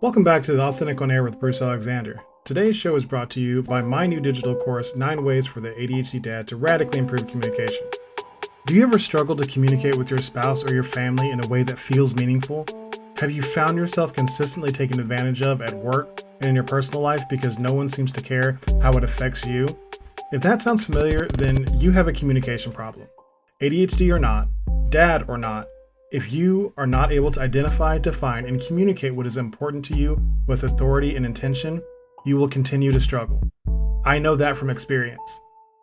Welcome back to the Authentic on Air with Bruce Alexander. Today's show is brought to you by my new digital course, 9 Ways for the ADHD Dad to Radically Improve Communication. Do you ever struggle to communicate with your spouse or your family in a way that feels meaningful? Have you found yourself consistently taken advantage of at work and in your personal life because no one seems to care how it affects you? If that sounds familiar, then you have a communication problem. ADHD or not, dad or not, if you are not able to identify, define, and communicate what is important to you with authority and intention, you will continue to struggle. I know that from experience.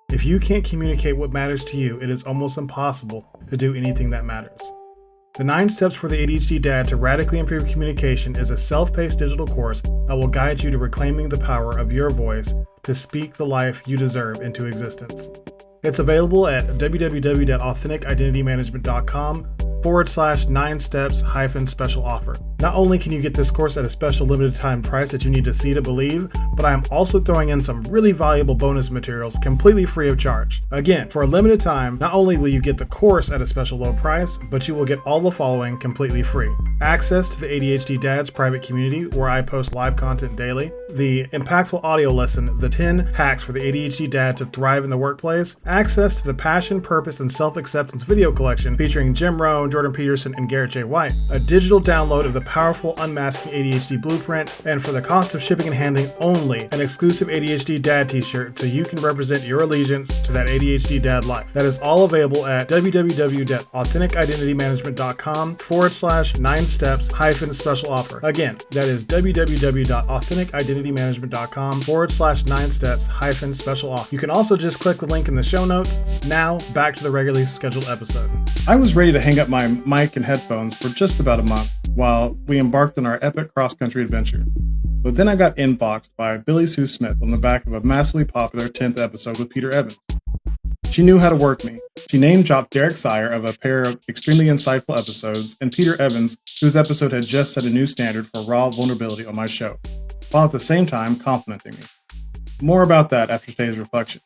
If you can't communicate what matters to you, it is almost impossible to do anything that matters. The 9 Steps for the ADHD Dad to Radically Improve Communication is a self-paced digital course that will guide you to reclaiming the power of your voice to speak the life you deserve into existence. It's available at www.authenticidentitymanagementcom/9steps-special offer. Not only can you get this course at a special limited time price that you need to see to believe, but I am also throwing in some really valuable bonus materials completely free of charge. Again, for a limited time, not only will you get the course at a special low price, but you will get all the following completely free. Access to the ADHD Dad's private community where I post live content daily, the impactful audio lesson, The 10 Hacks for the ADHD Dad to Thrive in the Workplace, access to the Passion, Purpose, and Self-Acceptance video collection featuring Jim Rohn, Jordan Peterson, and Garrett J. White, a digital download of the powerful Unmasking ADHD Blueprint, and for the cost of shipping and handling only, an exclusive ADHD Dad t-shirt so you can represent your allegiance to that ADHD Dad life. That is all available at www.authenticidentitymanagementcom/9steps-special offer. Again, that is www.authenticidentitymanagementcom/9steps-special offer. You can also just click the link in the show notes. Now, back to the regularly scheduled episode. I was ready to hang up my mic and headphones for just about a month while we embarked on our epic cross-country adventure. But then I got inboxed by Billie Sue Smith on the back of a massively popular 10th episode with Peter Evans. She knew how to work me. She name-dropped Derek Sire of a pair of extremely insightful episodes, and Peter Evans, whose episode had just set a new standard for raw vulnerability on my show, while at the same time complimenting me. More about that after today's reflection.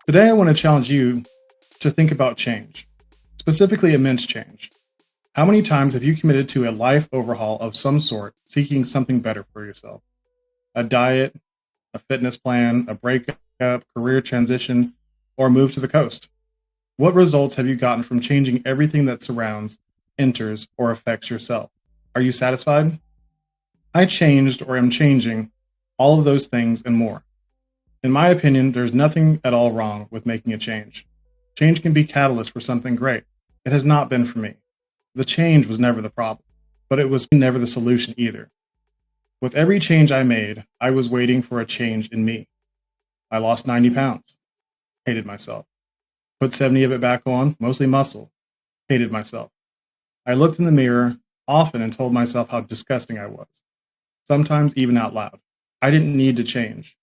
Today I want to challenge you to think about change, specifically immense change. How many times have you committed to a life overhaul of some sort, seeking something better for yourself? A diet, a fitness plan, a breakup, career transition, or a move to the coast? What results have you gotten from changing everything that surrounds, enters, or affects yourself? Are you satisfied? I changed or am changing all of those things and more. In my opinion, there's nothing at all wrong with making a change. Change can be catalyst for something great. It has not been for me. The change was never the problem, but it was never the solution either. With every change I made, I was waiting for a change in me. I lost 90 pounds. Hated myself. Put 70 of it back on, mostly muscle. Hated myself. I looked in the mirror often and told myself how disgusting I was. Sometimes even out loud. I didn't need to change.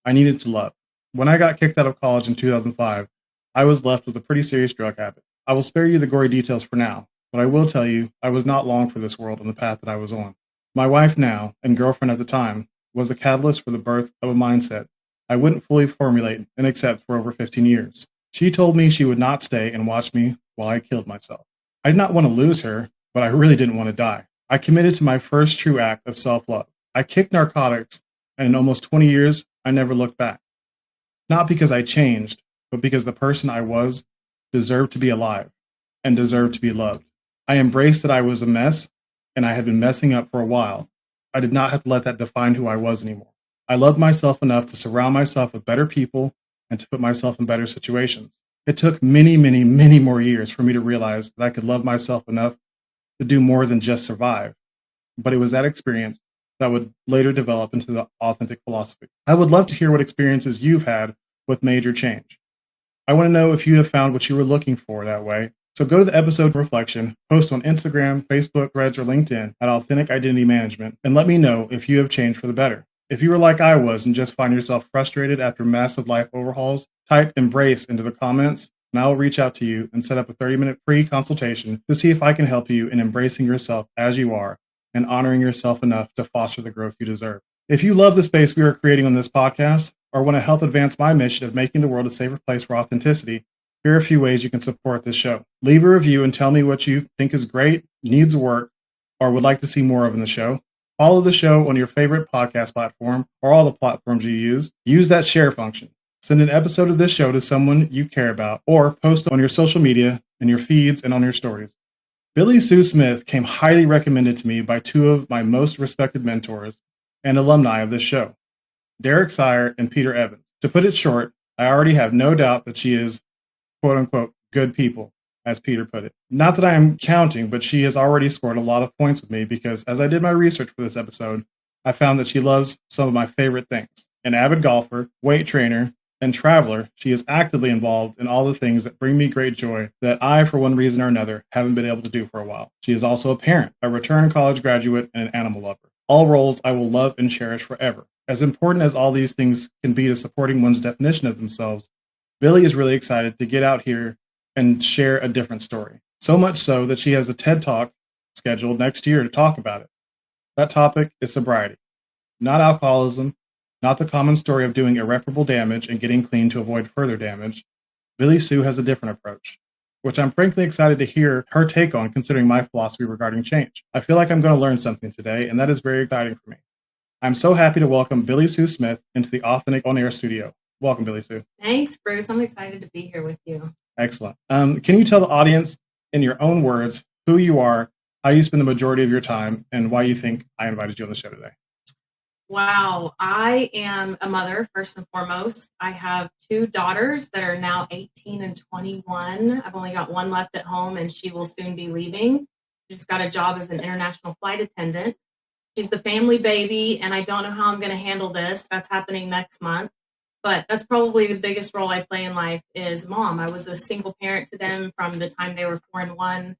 I needed to love. When I got kicked out of college in 2005, I was left with a pretty serious drug habit. I will spare you the gory details for now, but I will tell you I was not long for this world on the path that I was on. My wife now, and girlfriend at the time, was the catalyst for the birth of a mindset I wouldn't fully formulate and accept for over 15 years. She told me she would not stay and watch me while I killed myself. I did not want to lose her, but I really didn't want to die. I committed to my first true act of self-love. I kicked narcotics, and in almost 20 years, I never looked back. Not because I changed, but because the person I was deserved to be alive and deserved to be loved. I embraced that I was a mess, and I had been messing up for a while. I did not have to let that define who I was anymore. I loved myself enough to surround myself with better people and to put myself in better situations. It took many, many, many more years for me to realize that I could love myself enough to do more than just survive. But it was that experience that would later develop into the authentic philosophy. I would love to hear what experiences you've had with major change. I want to know if you have found what you were looking for that way. So go to the episode reflection, post on Instagram, Facebook, Threads, or LinkedIn at Authentic Identity Management, and let me know if you have changed for the better. If you were like I was and just find yourself frustrated after massive life overhauls, type embrace into the comments, and I will reach out to you and set up a 30-minute free consultation to see if I can help you in embracing yourself as you are and honoring yourself enough to foster the growth you deserve. If you love the space we are creating on this podcast or want to help advance my mission of making the world a safer place for authenticity, here are a few ways you can support this show. Leave a review and tell me what you think is great, needs work, or would like to see more of in the show. Follow the show on your favorite podcast platform or all the platforms you use. Use that share function. Send an episode of this show to someone you care about or post on your social media, in your feeds, and on your stories. Billie Sue Smith came highly recommended to me by two of my most respected mentors and alumni of this show, Derek Sire and Peter Evans. To put it short, I already have no doubt that she is, quote unquote, good people, as Peter put it. Not that I am counting, but she has already scored a lot of points with me because as I did my research for this episode, I found that she loves some of my favorite things. An avid golfer, weight trainer, and traveler, she is actively involved in all the things that bring me great joy that I, for one reason or another, haven't been able to do for a while. She is also a parent, a returned college graduate, and an animal lover. All roles I will love and cherish forever. As important as all these things can be to supporting one's definition of themselves, Billie is really excited to get out here and share a different story. So much so that she has a TED Talk scheduled next year to talk about it. That topic is sobriety, not alcoholism, not the common story of doing irreparable damage and getting clean to avoid further damage. Billie Sue has a different approach, which I'm frankly excited to hear her take on considering my philosophy regarding change. I feel like I'm going to learn something today, and that is very exciting for me. I'm so happy to welcome Billie Sue Smith into the Authentic On Air studio. Welcome, Billie Sue. Thanks, Bruce. I'm excited to be here with you. Excellent. Can you tell the audience in your own words who you are, how you spend the majority of your time, and why you think I invited you on the show today? Wow. I am a mother, first and foremost. I have two daughters that are now 18 and 21. I've only got one left at home, and she will soon be leaving. She just got a job as an international flight attendant. She's the family baby, and I don't know how I'm going to handle this. That's happening next month. But that's probably the biggest role I play in life is mom. I was a single parent to them from the time they were 4 and 1.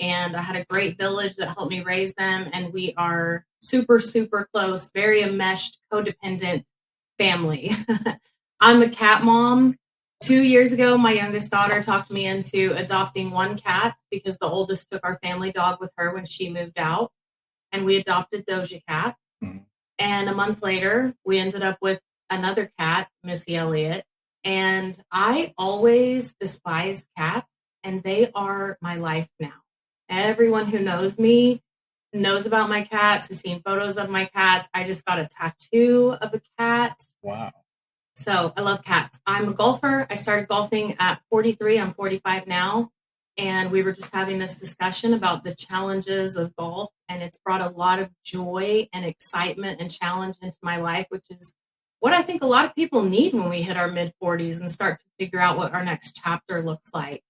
And I had a great village that helped me raise them. And we are super, super close, very enmeshed, codependent family. I'm a cat mom. 2 years ago, my youngest daughter talked me into adopting one cat because the oldest took our family dog with her when she moved out. And we adopted Doja Cat. Mm-hmm. And a month later, we ended up with another cat, Missy Elliott. And I always despised cats, and they are my life now. Everyone who knows me knows about my cats, has seen photos of my cats. I just got a tattoo of a cat. Wow. So I love cats. I'm a golfer. I started golfing at 43. I'm 45 now. And we were just having this discussion about the challenges of golf. And it's brought a lot of joy and excitement and challenge into my life, which is what I think a lot of people need when we hit our mid-40s and start to figure out what our next chapter looks like.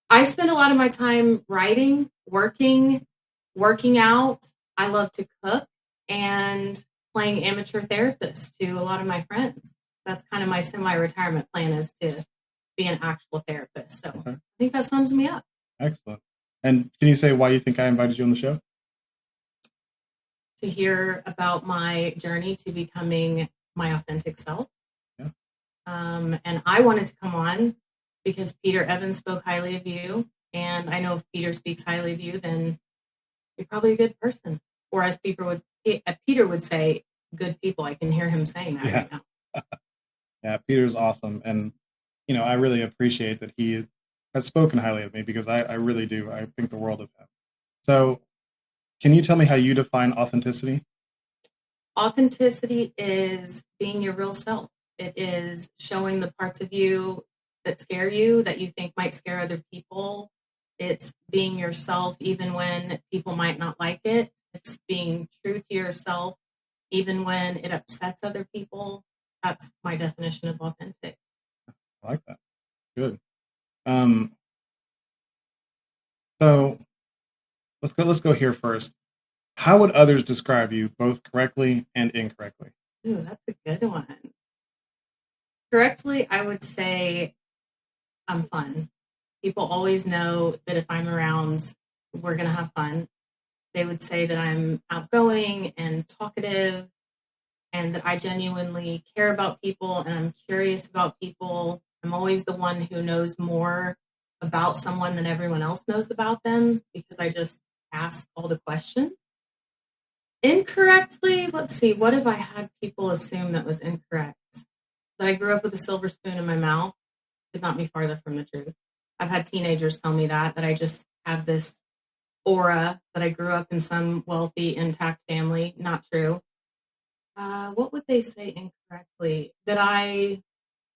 I spend a lot of my time writing, working out. I love to cook and playing amateur therapist to a lot of my friends. That's kind of my semi-retirement plan, is to be an actual therapist. So okay. I think that sums me up. Excellent. And can you say why you think I invited you on the show? To hear about my journey to becoming my authentic self. Yeah. And I wanted to come on because Peter Evans spoke highly of you. And I know if Peter speaks highly of you, then you're probably a good person. Or as Peter would say, good people. I can hear him saying that right now. Yeah, Peter's awesome. And, I really appreciate that he has spoken highly of me because I really do. I think the world of him. So can you tell me how you define authenticity? Authenticity is being your real self. It is showing the parts of you that scare you, that you think might scare other people. It's being yourself even when people might not like it. It's being true to yourself even when it upsets other people. That's my definition of authentic. I like that. Good. So let's go here first. How would others describe you, both correctly and incorrectly? Ooh, that's a good one. Correctly, I would say I'm fun. People always know that if I'm around, we're going to have fun. They would say that I'm outgoing and talkative and that I genuinely care about people and I'm curious about people. I'm always the one who knows more about someone than everyone else knows about them because I just ask all the questions. Incorrectly, let's see, what have I had people assume that was incorrect? That I grew up with a silver spoon in my mouth could not be farther from the truth. I've had teenagers tell me that I just have this aura that I grew up in some wealthy, intact family. Not true. What would they say incorrectly? That I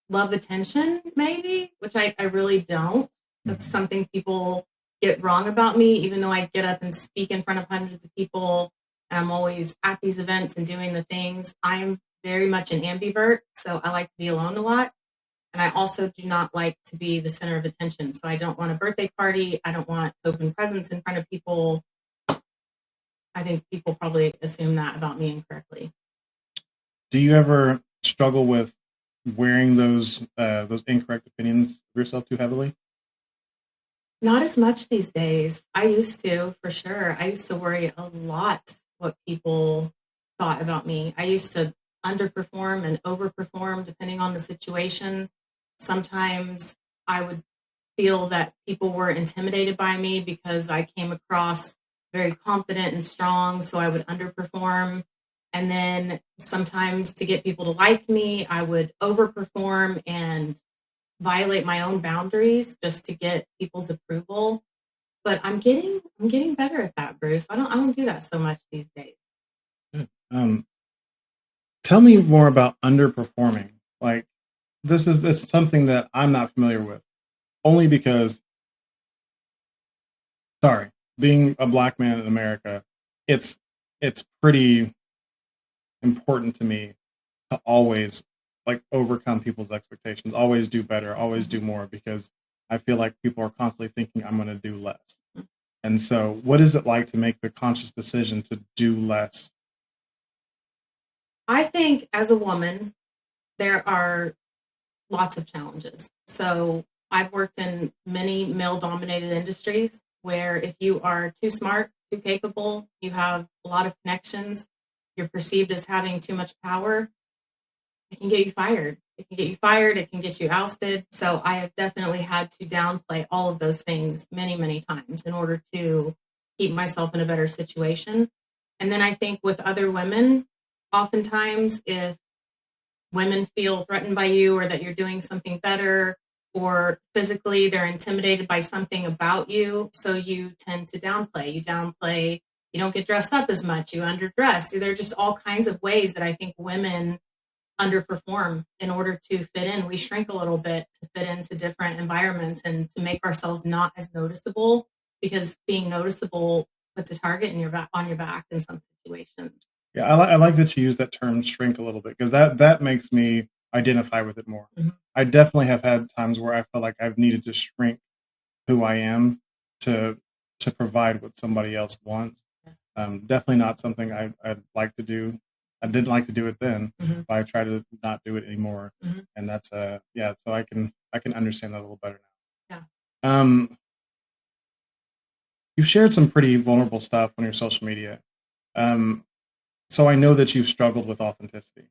love attention, maybe, which I really don't. That's something people get wrong about me, even though I get up and speak in front of hundreds of people and I'm always at these events and doing the things. I'm very much an ambivert, so I like to be alone a lot. And I also do not like to be the center of attention. So I don't want a birthday party. I don't want to open presents in front of people. I think people probably assume that about me incorrectly. Do you ever struggle with wearing those incorrect opinions of yourself too heavily? Not as much these days. I used to, for sure. I used to worry a lot what people thought about me. I used to underperform and overperform depending on the situation. Sometimes I would feel that people were intimidated by me because I came across very confident and strong, so I would underperform. And then sometimes to get people to like me, I would overperform and violate my own boundaries just to get people's approval. But I'm getting better at that, Bruce. I don't do that so much these days. Good. Tell me more about underperforming. Like it's something that I'm not familiar with, only because, sorry, being a black man in America, it's pretty important to me to always like overcome people's expectations, always do better, always do more, because I feel like people are constantly thinking I'm going to do less. And so, what is it like to make the conscious decision to do less? I think as a woman, there are lots of challenges. So I've worked in many male dominated industries where if you are too smart, too capable, you have a lot of connections, you're perceived as having too much power, it can get you fired. It can get you fired. It can get you ousted. So I have definitely had to downplay all of those things many, many times in order to keep myself in a better situation. And then I think with other women, oftentimes if women feel threatened by you or that you're doing something better or physically they're intimidated by something about you, so you tend to downplay. You don't get dressed up as much, you underdress. So there are just all kinds of ways that I think women underperform in order to fit in. We shrink a little bit to fit into different environments and to make ourselves not as noticeable, because being noticeable puts a target in your back on your back in some situations. Yeah, I like that you use that term "shrink" a little bit, because that makes me identify with it more. Mhm. I definitely have had times where I feel like I've needed to shrink who I am to provide what somebody else wants. Yes. Definitely not something I'd like to do. I didn't like to do it then, Mhm. but I try to not do it anymore. Mhm. And that's yeah. So I can understand that a little better Yeah. now. You've shared some pretty vulnerable stuff on your social media. Um, so I know that you've struggled with authenticity.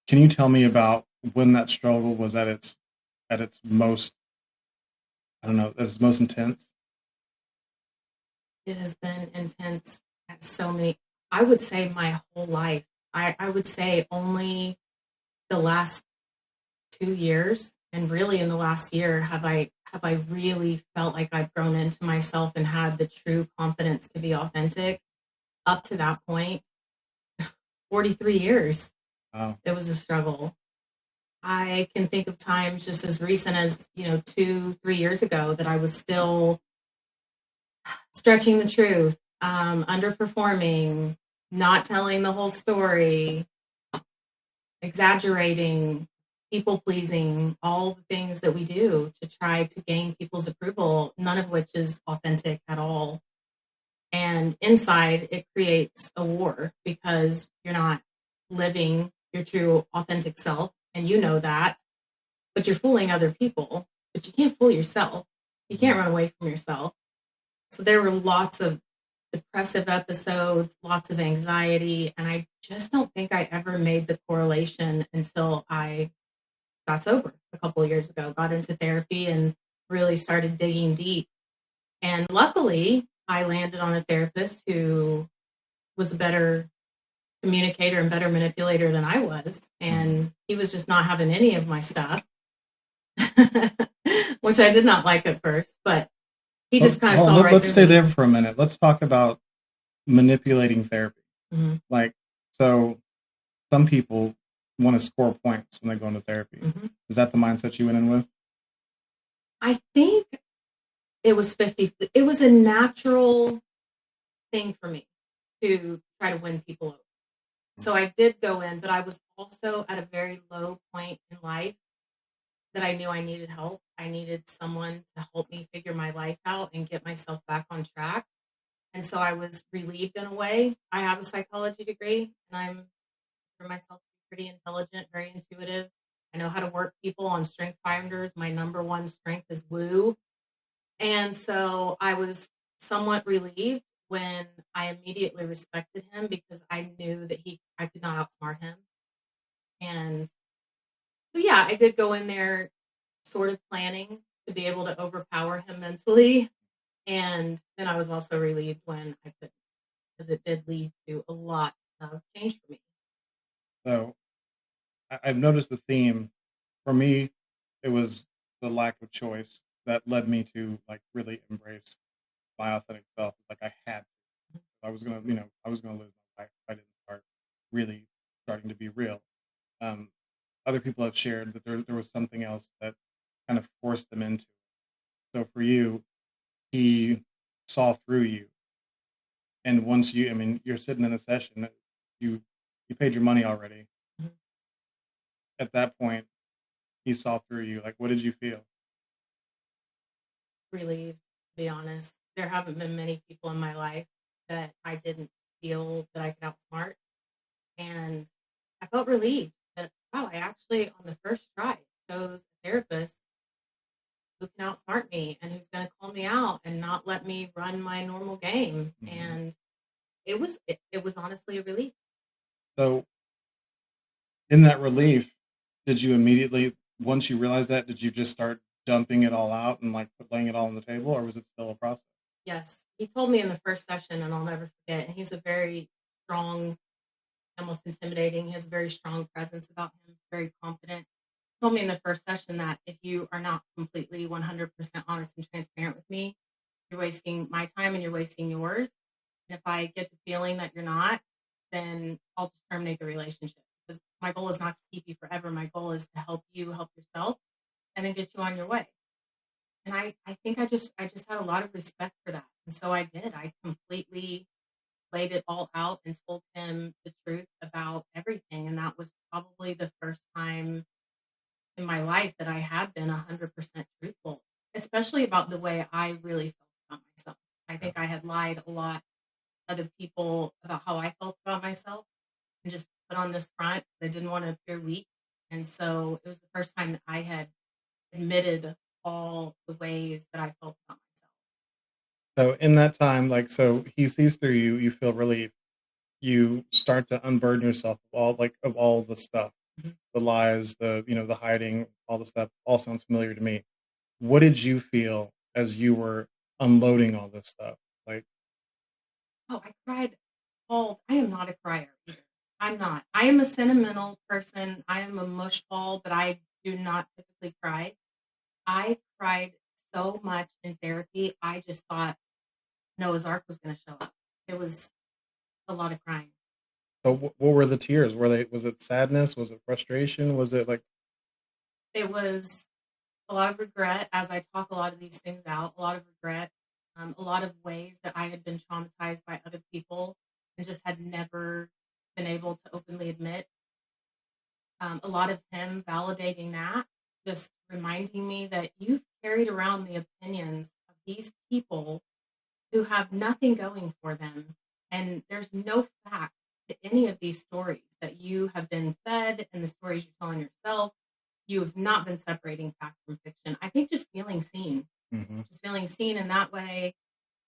Can you tell me about when that struggle was at its most, I don't know, at its most intense? It has been intense at so many, I would say my whole life. I would say only the last 2 years and really in the last year have I really felt like I've grown into myself and had the true confidence to be authentic. Up to that point, 43 years, Wow. it was a struggle. I can think of times just as recent as, 2, 3 years ago that I was still stretching the truth, underperforming, not telling the whole story, exaggerating, people pleasing, all the things that we do to try to gain people's approval, none of which is authentic at all. And inside, it creates a war because you're not living your true authentic self. And you know that, but you're fooling other people, but you can't fool yourself. You can't run away from yourself. So there were lots of depressive episodes, lots of anxiety, and I just don't think I ever made the correlation until I got sober a couple of years ago, got into therapy and really started digging deep. And luckily, I landed on a therapist who was a better communicator and better manipulator than I was. And he was just not having any of my stuff, which I did not like at first. But He Well, just kind of saw right let's through stay me. there for a minute. Let's talk about manipulating therapy. Hmm. Like, so some people want to score points when they go into therapy. Hmm. Is that the mindset you went in with? I think it was 50. It was a natural thing for me to try to win people over. So I did go in, but I was also at a very low point in life that I knew I needed help. I needed someone to help me figure my life out and get myself back on track. And so I was relieved in a way. I have a psychology degree and I'm for myself to be pretty intelligent, very intuitive. I know how to work people on strength finders. My number one strength is woo. And so I was somewhat relieved when I immediately respected him because I knew that I could not outsmart him. And so yeah, I did go in there sort of planning to be able to overpower him mentally. And then I was also relieved when I couldn't, because it did lead to a lot of change for me. So I've noticed the theme. For me, it was the lack of choice that led me to like really embrace my authentic self. Like I had to. I was gonna, I was gonna lose my life if I didn't start really starting to be real. Um, Other people have shared that there was something else that kind of forced them into it. So for you, he saw through you, and once you, I mean, you're sitting in a session, you you paid your money already. Mhm. At that point, he saw through you. Like, what did you feel? Relieved, to be honest. There haven't been many people in my life that I didn't feel that I could outsmart. And I felt relieved that, wow, I actually, on the first try, chose a therapist who can outsmart me and who's going to call me out and not let me run my normal game. Mhm. And it was honestly a relief. So in that relief, did you immediately, once you realized that, did you just start dumping it all out and like laying it all on the table, or was it still a process? Yes, he told me in the first session, and I'll never forget. And he's a very strong, almost intimidating. He has a very strong presence about him. Very confident. He told me in the first session that if you are not completely 100% honest and transparent with me, you're wasting my time and you're wasting yours. And if I get the feeling that you're not, then I'll just terminate the relationship. Because my goal is not to keep you forever. My goal is to help you help yourself and then get you on your way. And I think I just had a lot of respect for that. And so I did. I completely laid it all out and told him the truth about everything. And that was probably the first time in my life that I have been 100% truthful, especially about the way I really felt about myself. I Yeah. think I had lied a lot to other people about how I felt about myself and just put on this front. I didn't want to appear weak. And so it was the first time that I had admitted all the ways that I felt about myself. So in that time, like, so he sees through you, you feel relief. You start to unburden yourself of all the stuff, Mhm. the lies, the hiding, all the stuff. All sounds familiar to me. What did you feel as you were unloading all this stuff? Like, Oh, I cried all I am not a crier either. I'm not. I am a sentimental person. I am a mush ball, but I do not typically cry. I cried so much in therapy. I just thought Noah's Ark was going to show up. It was a lot of crying. so what were the tears? Were they? Was it sadness? Was it frustration? Was it like? It was a lot of regret as I talk a lot of these things out, a lot of regret, a lot of ways that I had been traumatized by other people and just had never been able to openly admit. A lot of him validating that, just reminding me that you've carried around the opinions of these people who have nothing going for them. And there's no fact to any of these stories that you have been fed and the stories you're telling yourself. You have not been separating fact from fiction. I think Mhm. just feeling seen in that way.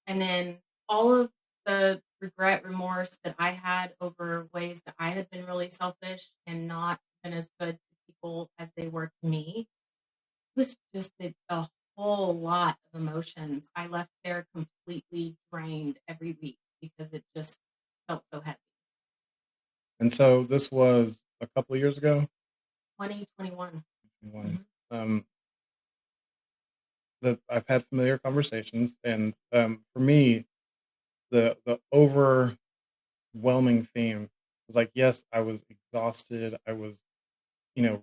And then all of the regret, remorse that I had over ways that I had been really selfish and not been as good to people as they were to me was just a whole lot of emotions. I left there completely drained every week because it just felt so heavy. And so this was a couple of years ago. 2021. One. Mhm. Um, that I've had familiar conversations, and for me, the overwhelming theme was like, yes, I was exhausted. I was,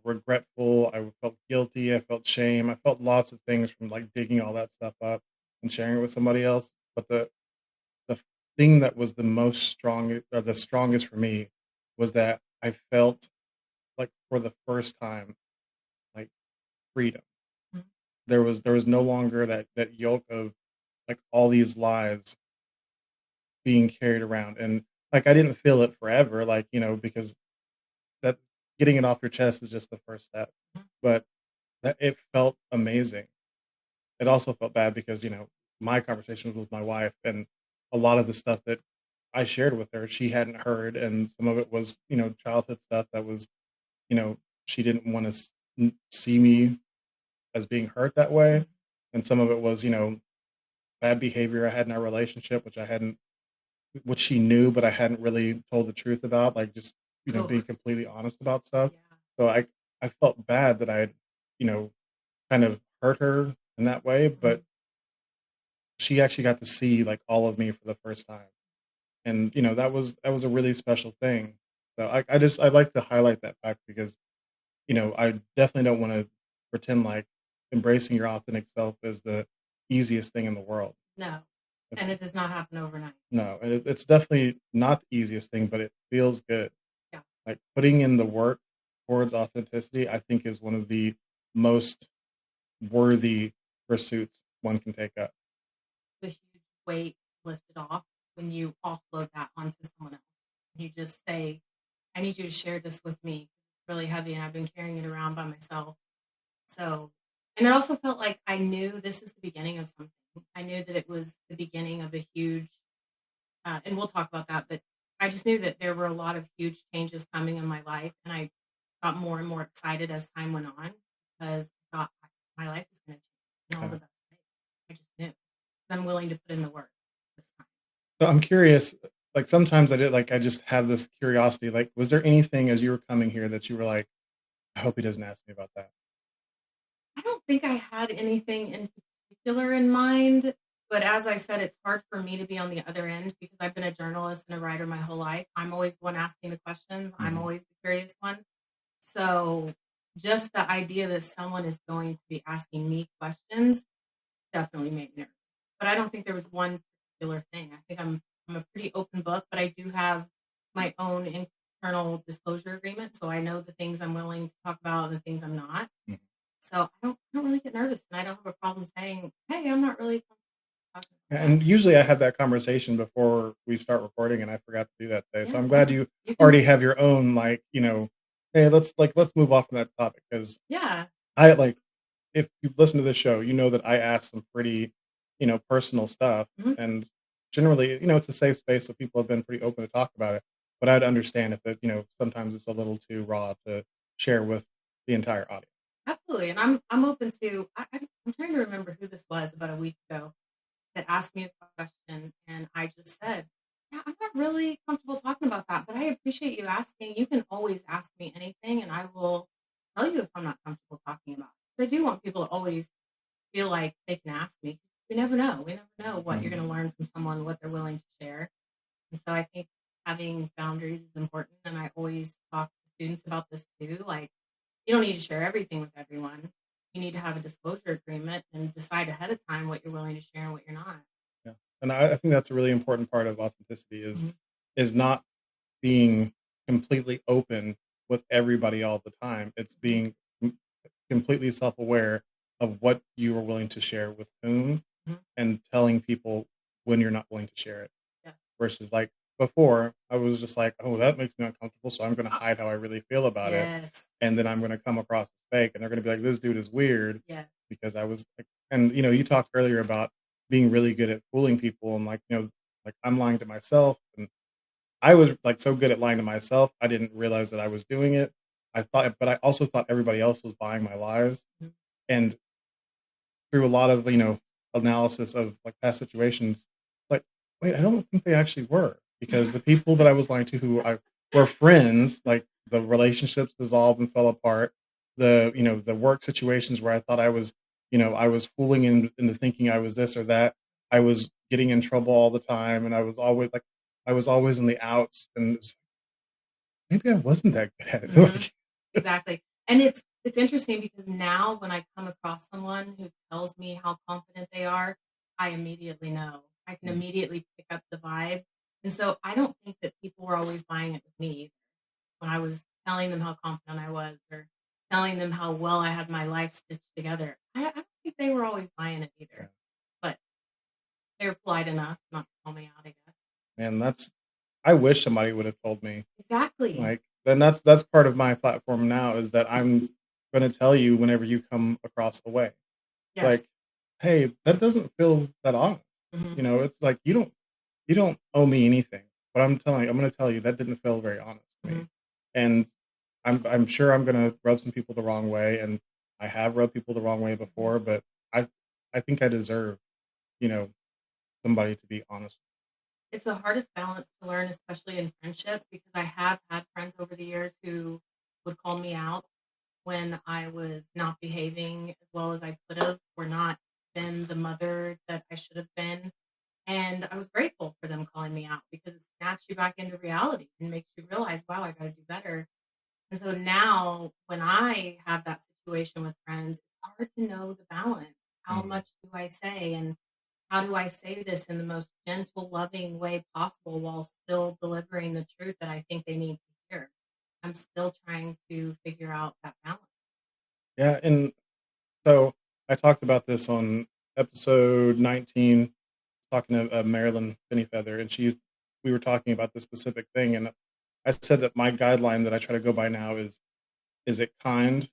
regretful. I felt guilty. I felt shame. I felt lots of things from like digging all that stuff up and sharing it with somebody else. But the thing that was the most strong or the strongest for me was that I felt like for the first time, like freedom. Mhm. There was no longer that yoke of like all these lies being carried around, and like I didn't feel it forever, like because that getting it off your chest is just the first step. But that it felt amazing. It also felt bad because my conversations with my wife and a lot of the stuff that I shared with her, she hadn't heard, and some of it was childhood stuff that was you know she didn't want to see me as being hurt that way, and some of it was bad behavior I had in our relationship, which she knew, but I hadn't really told the truth about, like just Oh, being completely honest about stuff. yeah. So I felt bad that I had you know kind of hurt her in that way, but she actually got to see like all of me for the first time, and that was a really special thing. So I like to highlight that fact because I definitely don't want to pretend like embracing your authentic self is the easiest thing in the world. No, It's and it does not happen overnight. no, and it's definitely not the easiest thing, but it feels good. Yeah, Like putting in the work towards authenticity, I think is one of the most worthy pursuits one can take up. the huge weight lifted off when you offload that onto someone else. You just say, "I need you to share this with me. It's really heavy, and I've been carrying it around by myself." So, and it also felt like I knew this is the beginning of something. I knew that it was the beginning of a huge, and we'll talk about that, but I just knew that there were a lot of huge changes coming in my life. And I got more and more excited as time went on because I thought my life is going to change in all Yeah. the best ways. I just knew. I'm willing to put in the work this time. So I'm curious, like sometimes I just have this curiosity. Like, was there anything as you were coming here that you were like, I hope he doesn't ask me about that? I don't think I had anything in particular in mind, but as I said, it's hard for me to be on the other end because I've been a journalist and a writer my whole life. I'm always the one asking the questions. I'm Mhm. always the curious one. So just the idea that someone is going to be asking me questions definitely made me nervous. But I don't think there was one particular thing. I think I'm a pretty open book, but I do have my own internal disclosure agreement, so I know the things I'm willing to talk about and the things I'm not. Mhm. So I don't really get nervous, and I don't have a problem saying, "Hey, I'm not really comfortable talking about that." And usually I have that conversation before we start recording, and I forgot to do that today. So Yeah, I'm glad no, you you can. already have your own, like, hey, let's move off from that topic because Yeah, I like if you listen to this show, you know that I ask some pretty, personal stuff, mhm, and generally, it's a safe space, so people have been pretty open to talk about it. But I'd understand if sometimes it's a little too raw to share with the entire audience. absolutely, and I'm open to. I'm trying to remember who this was about a week ago that asked me a question, and I just said, "Yeah, I'm not really comfortable talking about that, but I appreciate you asking. You can always ask me anything, and I will tell you if I'm not comfortable talking about it." I do want people to always feel like they can ask me. We never know. We never know what you're Mhm. going to learn from someone, what they're willing to share. And so I think having boundaries is important. And I always talk to students about this too. Like, you don't need to share everything with everyone. You need to have a disclosure agreement and decide ahead of time what you're willing to share and what you're not. Yeah, and I think that's a really important part of authenticity Mhm. is not being completely open with everybody all the time. It's Mhm. being completely self-aware of what you are willing to share with whom, Mhm. and telling people when you're not willing to share it. Yes. Versus like before, I was just like, oh, that makes me uncomfortable, so I'm going to Uh, hide how I really feel about it, yes. and then I'm going to come across as fake, and they're going to be like, this dude is weird Yes. because I was like, and you talked earlier about being really good at fooling people, and like like I'm lying to myself, and I was like so good at lying to myself, I didn't realize that I was doing it. I thought, but I also thought everybody else was buying my lies, Mhm. and through a lot of analysis of like past situations, like wait, I don't think they actually were, because the people that I was lying to who I were friends, like the relationships dissolved and fell apart. The the work situations where I thought I was I was fooling into thinking I was this or that. I was getting in trouble all the time, and I was always in the outs, and maybe I wasn't that good at it. Mhm. Exactly. And it's interesting because now when I come across someone who tells me how confident they are, I immediately know. I can Mm, immediately pick up the vibe. And so I don't think that people were always buying it with me when I was telling them how confident I was or telling them how well I had my life stitched together. I don't think they were always buying it yeah. either. But they were polite enough not to call me out, I guess. And I wish somebody would have told me. Exactly. Like, then that's part of my platform now, is that I'm going to tell you whenever you come across a way. Yes. Like, hey, that doesn't feel that honest. Hmm. It's like you don't owe me anything, but I'm going to tell you that didn't feel very honest to Hmm. me. And I'm sure I'm going to rub some people the wrong way, and I have rubbed people the wrong way before, but I I think I deserve, you know, somebody to be honest. It's the hardest balance to learn, especially in friendship, because I have had friends over the years who would call me out when I was not behaving as well as I could have, or not been the mother that I should have been. And I was grateful for them calling me out because it snaps you back into reality and makes you realize, wow, I got to do better. And so now when I have that situation with friends, it's hard to know the balance. How Mhm. much do I say? And how do I say this in the most gentle, loving way possible while still delivering the truth that I think they need to hear? I'm still trying to figure out that balance. Yeah, and so I talked about this on episode 19, talking to Marilyn Pennyfeather, and we were talking about this specific thing, and I said that my guideline that I try to go by now is it kind?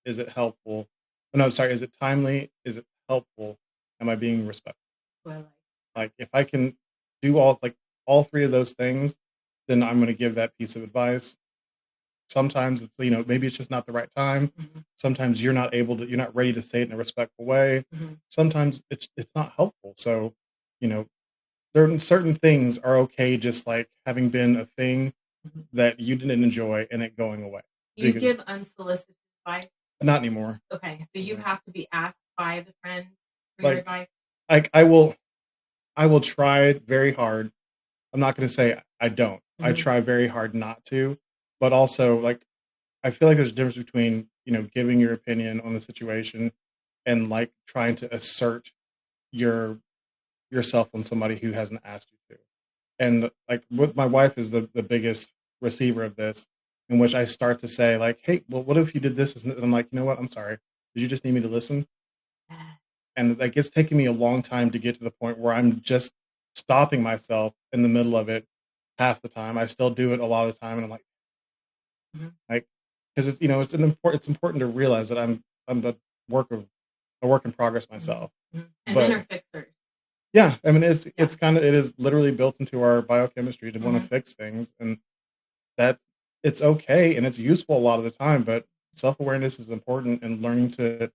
Is it helpful? Oh, no, sorry, is it timely? Is it helpful? Am I being respectful? So I like Like, if I can do all three of those things, then I'm going to give that piece of advice. Sometimes it's, maybe it's just not the right time. that. Hmm. Sometimes you're not ready to say it in a respectful way. Hmm. Sometimes it's not helpful. So, you know, certain things are okay, just like having been a thing Hmm. that you didn't enjoy and it going away. Do you Because give unsolicited advice? not anymore. Okay, so you Yeah. have to be asked by the friend for your Like advice? like I will try very hard. I'm not gonna say I don't. I Hmm. try very hard not to, but also, like, I feel like there's a difference between, giving your opinion on the situation and, like, trying to assert your yourself on somebody who hasn't asked you to. And, like, with my wife is the biggest receiver of this, in which I start to say, like, "Hey, well, what if you did this?" And I'm like, "You know what? I'm sorry. Did you just need me to listen?" And, like, it's taken me a long time to get to the point where I'm just stopping myself in the middle of it half the time. I still do it a lot of the time, and I'm Hmm. like, because it's important to realize that I'm work of a work in progress Hmm. myself. Hmm. And men But are fixers. yeah, I mean, Yeah. it is literally built into our biochemistry to wanna Hmm. fix things, and that it's okay, and it's useful a lot of the time, but self-awareness is important, and learning to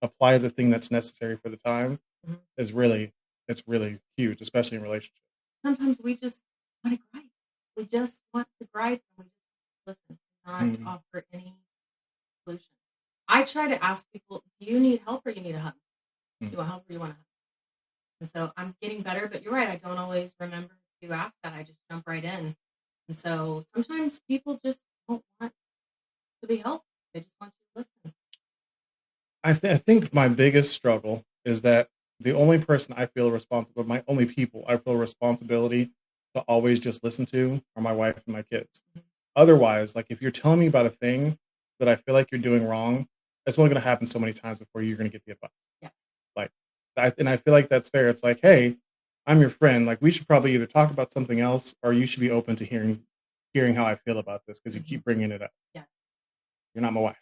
apply the thing that's necessary for the time Hmm. is really it's really huge, especially in relationships. Sometimes we just want to gripe. We just want to gripe and we just listen, not Mhm, offer any solution. I try to ask people, do you need help or you need a hug? mhm. You want help or you want a hug? And so I'm getting better, but you're right. I don't always remember to ask that. I just jump right in. And so sometimes people just don't want to be helped. They just want you to listen. I think my biggest struggle is that the only person I feel responsible my only people I feel responsibility to always just listen to are my wife and my kids. Mhm. Otherwise, like, if you're telling me about a thing that I feel like you're doing wrong, it's only gonna happen so many times before you're gonna get the advice. Yes. Like, I feel like that's fair. It's like, "Hey, I'm your friend, like, we should probably either talk about something else, or you should be open to hearing how I feel about this because you Mhm. keep bringing it up. Yes. You're not my wife."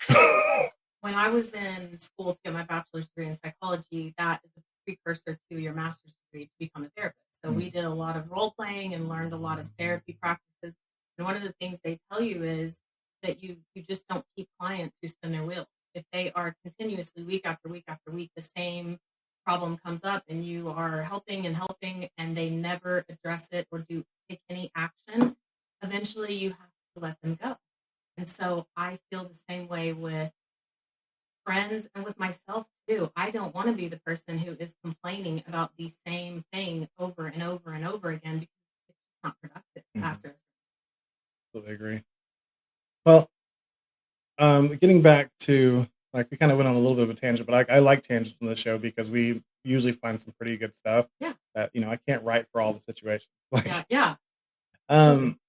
When I was in school to get my bachelor's degree in psychology, that is a precursor to your master's degree to become a therapist. So we Mm, did a lot of role playing and learned a lot of therapy practices. And one of the things they tell you is that you just don't keep clients who spin their wheels. If they are continuously week after week after week, the same problem comes up and you are helping and helping and they never address it or do take any action, eventually you have to let them go. And so I feel the same way with friends and with myself too. I don't want to be the person who is complaining about the same thing over and over and over again because it's not productive Mhm. after. Totally agree. Well, getting back to like we kind of went on a little bit of a tangent, but I like tangents on the show because we usually find some pretty good stuff Yeah, that I can't write for all the situations. yeah, Like, yeah, absolutely. um,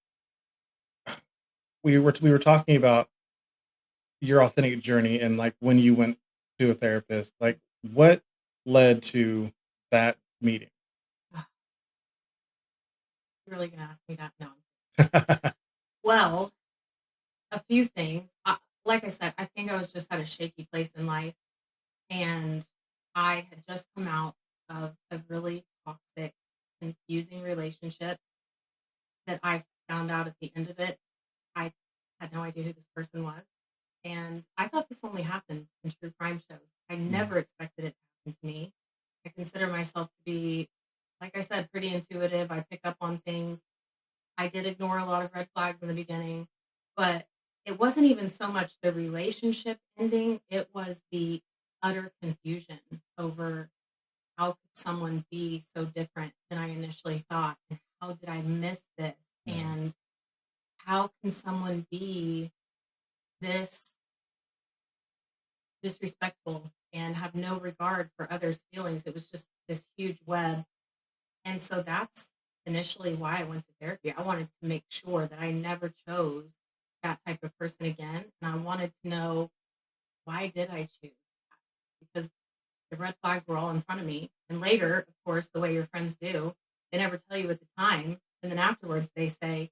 we were talking about your authentic journey and like when you went to a therapist, like what led to that meeting? Ugh, you're really gonna ask me that? No. Well, a few things. Like I said, I think I was just at a shaky place in life, and I had just come out of a really toxic, confusing relationship that I found out at the end of it. I had no idea who this person was. And I thought this only happened in true crime shows. I Mm, never expected it to happen to me. I consider myself to be, like I said, pretty intuitive. I pick up on things. I did ignore a lot of red flags in the beginning, but it wasn't even so much the relationship ending, it was the utter confusion over how could someone be so different than I initially thought? And how did I miss this? mm, And how can someone be this disrespectful and have no regard for others' feelings? It was just this huge web. And so that's initially why I went to therapy. I wanted to make sure that I never chose that type of person again. And I wanted to know, why did I choose that? Because the red flags were all in front of me. And later, of course, the way your friends do, they never tell you at the time. And then afterwards, they say,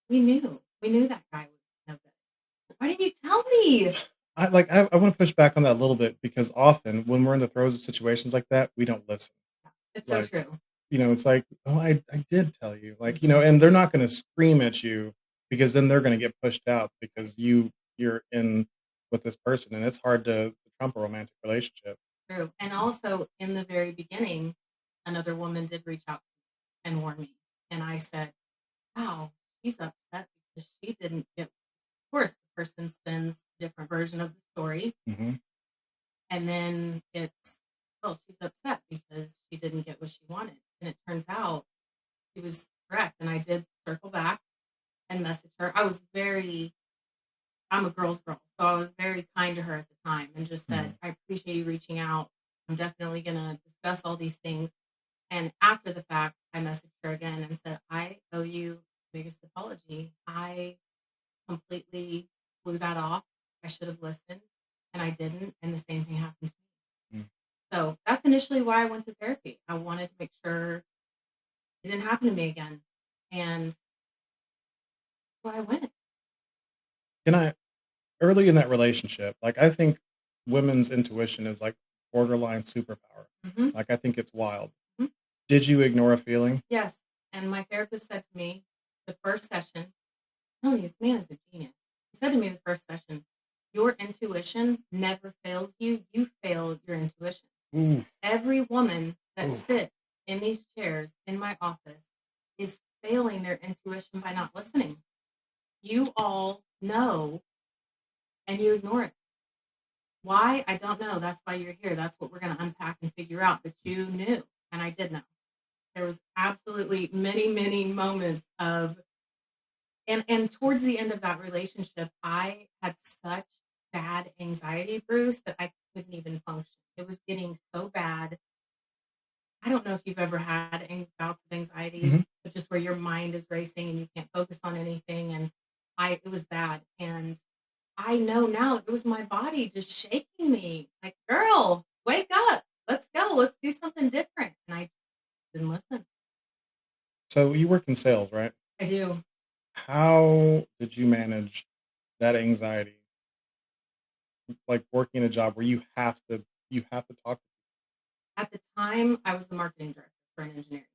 we knew that guy was no good. Why didn't you tell me? I want to push back on that a little bit because often when we're in the throes of situations like that, we don't listen. It's so Like, true. it's like, oh, I did tell you, like, Mhm. and they're not going to scream at you because then they're going to get pushed out because you're in with this person, and it's hard to trump a romantic relationship. True. And also in the very beginning, another woman did reach out and warn me. And I said, wow, she's upset because she didn't get, of course, the person spins a different version of the story. Hmm. And then it's, oh, she's upset because she didn't get what she wanted. And it turns out she was correct. And I did circle back and message her. I'm a girl's girl. So I was very kind to her at the time and just said, Hmm. I appreciate you reaching out. I'm definitely going to discuss all these things. And after the fact, I messaged her again and said, I owe you the biggest apology. I completely blew that off. I should have listened and I didn't. And the same thing happened to me. So that's initially why I went to therapy. I wanted to make sure it didn't happen to me again. And that's why I went. Can I early in that relationship, like I think women's intuition is like borderline superpower. Hmm. Like I think it's wild. Did you ignore a feeling? Yes. And my therapist said to me the first session, telling you, this man is a genius. He said to me the first session, your intuition never fails you. You fail your intuition. Ooh, Every woman that ooh. sits in these chairs in my office is failing their intuition by not listening. You all know and you ignore it. Why? I don't know. That's why you're here. That's what we're going to unpack and figure out. But you knew, and I did know. There was absolutely many, many moments of, and towards the end of that relationship, I had such bad anxiety, Bruce, that I couldn't even function. It was getting so bad. I don't know if you've ever had bouts of anxiety, Mhm. but just where your mind is racing and you can't focus on anything. And it was bad. And I know now it was my body just shaking me like, girl, wake up. Let's go. Let's do something different. And I didn't listen. So you work in sales, right? I do. How did you manage that anxiety, like working a job where you have to talk? At the time, I was the marketing director for an engineering.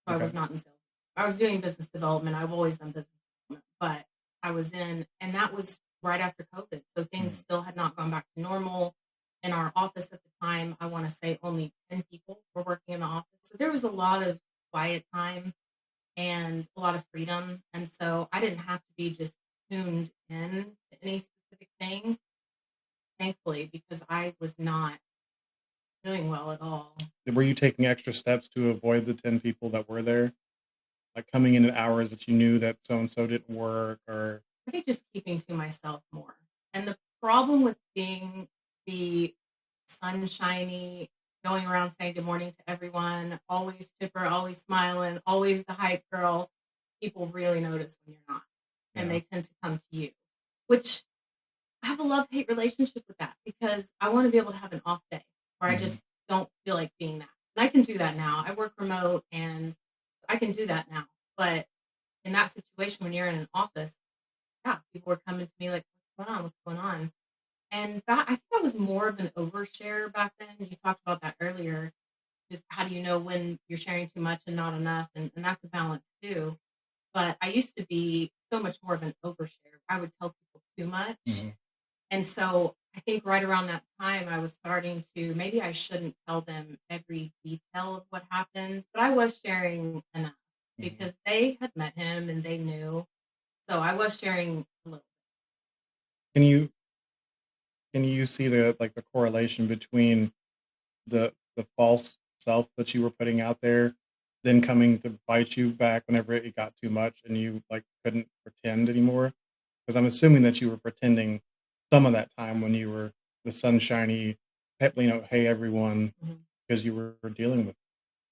So I was Okay. not in sales. I was doing business development. I've always done business development, but and that was right after COVID. So things Mm, still had not gone back to normal. In our office at the time, I want to say only 10 people were working in the office. So there was a lot of quiet time and a lot of freedom. And so I didn't have to be just tuned in to any specific thing. thankfully, because I was not doing well at all. Were you taking extra steps to avoid the 10 people that were there? Like coming in at hours that you knew that so and so didn't work, or I think just keeping to myself more. And the problem with being the sunshiny, going around saying good morning to everyone, always chipper, always smiling, always the hype girl, people really notice when you're not. And yeah. they tend to come to you, which I have a love-hate relationship with that because I want to be able to have an off day where I Mhm. just don't feel like being that. And I can do that now. I work remote and I can do that now. But in that situation, when you're in an office, yeah, people were coming to me like, "What's going on? What's going on?" And that I think I was more of an overshare back then. You talked about that earlier. Just how do you know when you're sharing too much and not enough? And that's a balance too. But I used to be so much more of an overshare. I would tell people too much. Mhm. And so I think right around that time, I was starting to maybe I shouldn't tell them every detail of what happened, but I was sharing enough Mhm. because they had met him and they knew. So I was sharing a little. Can you see the correlation between the false self that you were putting out there, then coming to bite you back whenever it got too much and you like couldn't pretend anymore? Because I'm assuming that you were pretending some of that time when you were the sunshiny, hey everyone, Mhm. because you were dealing with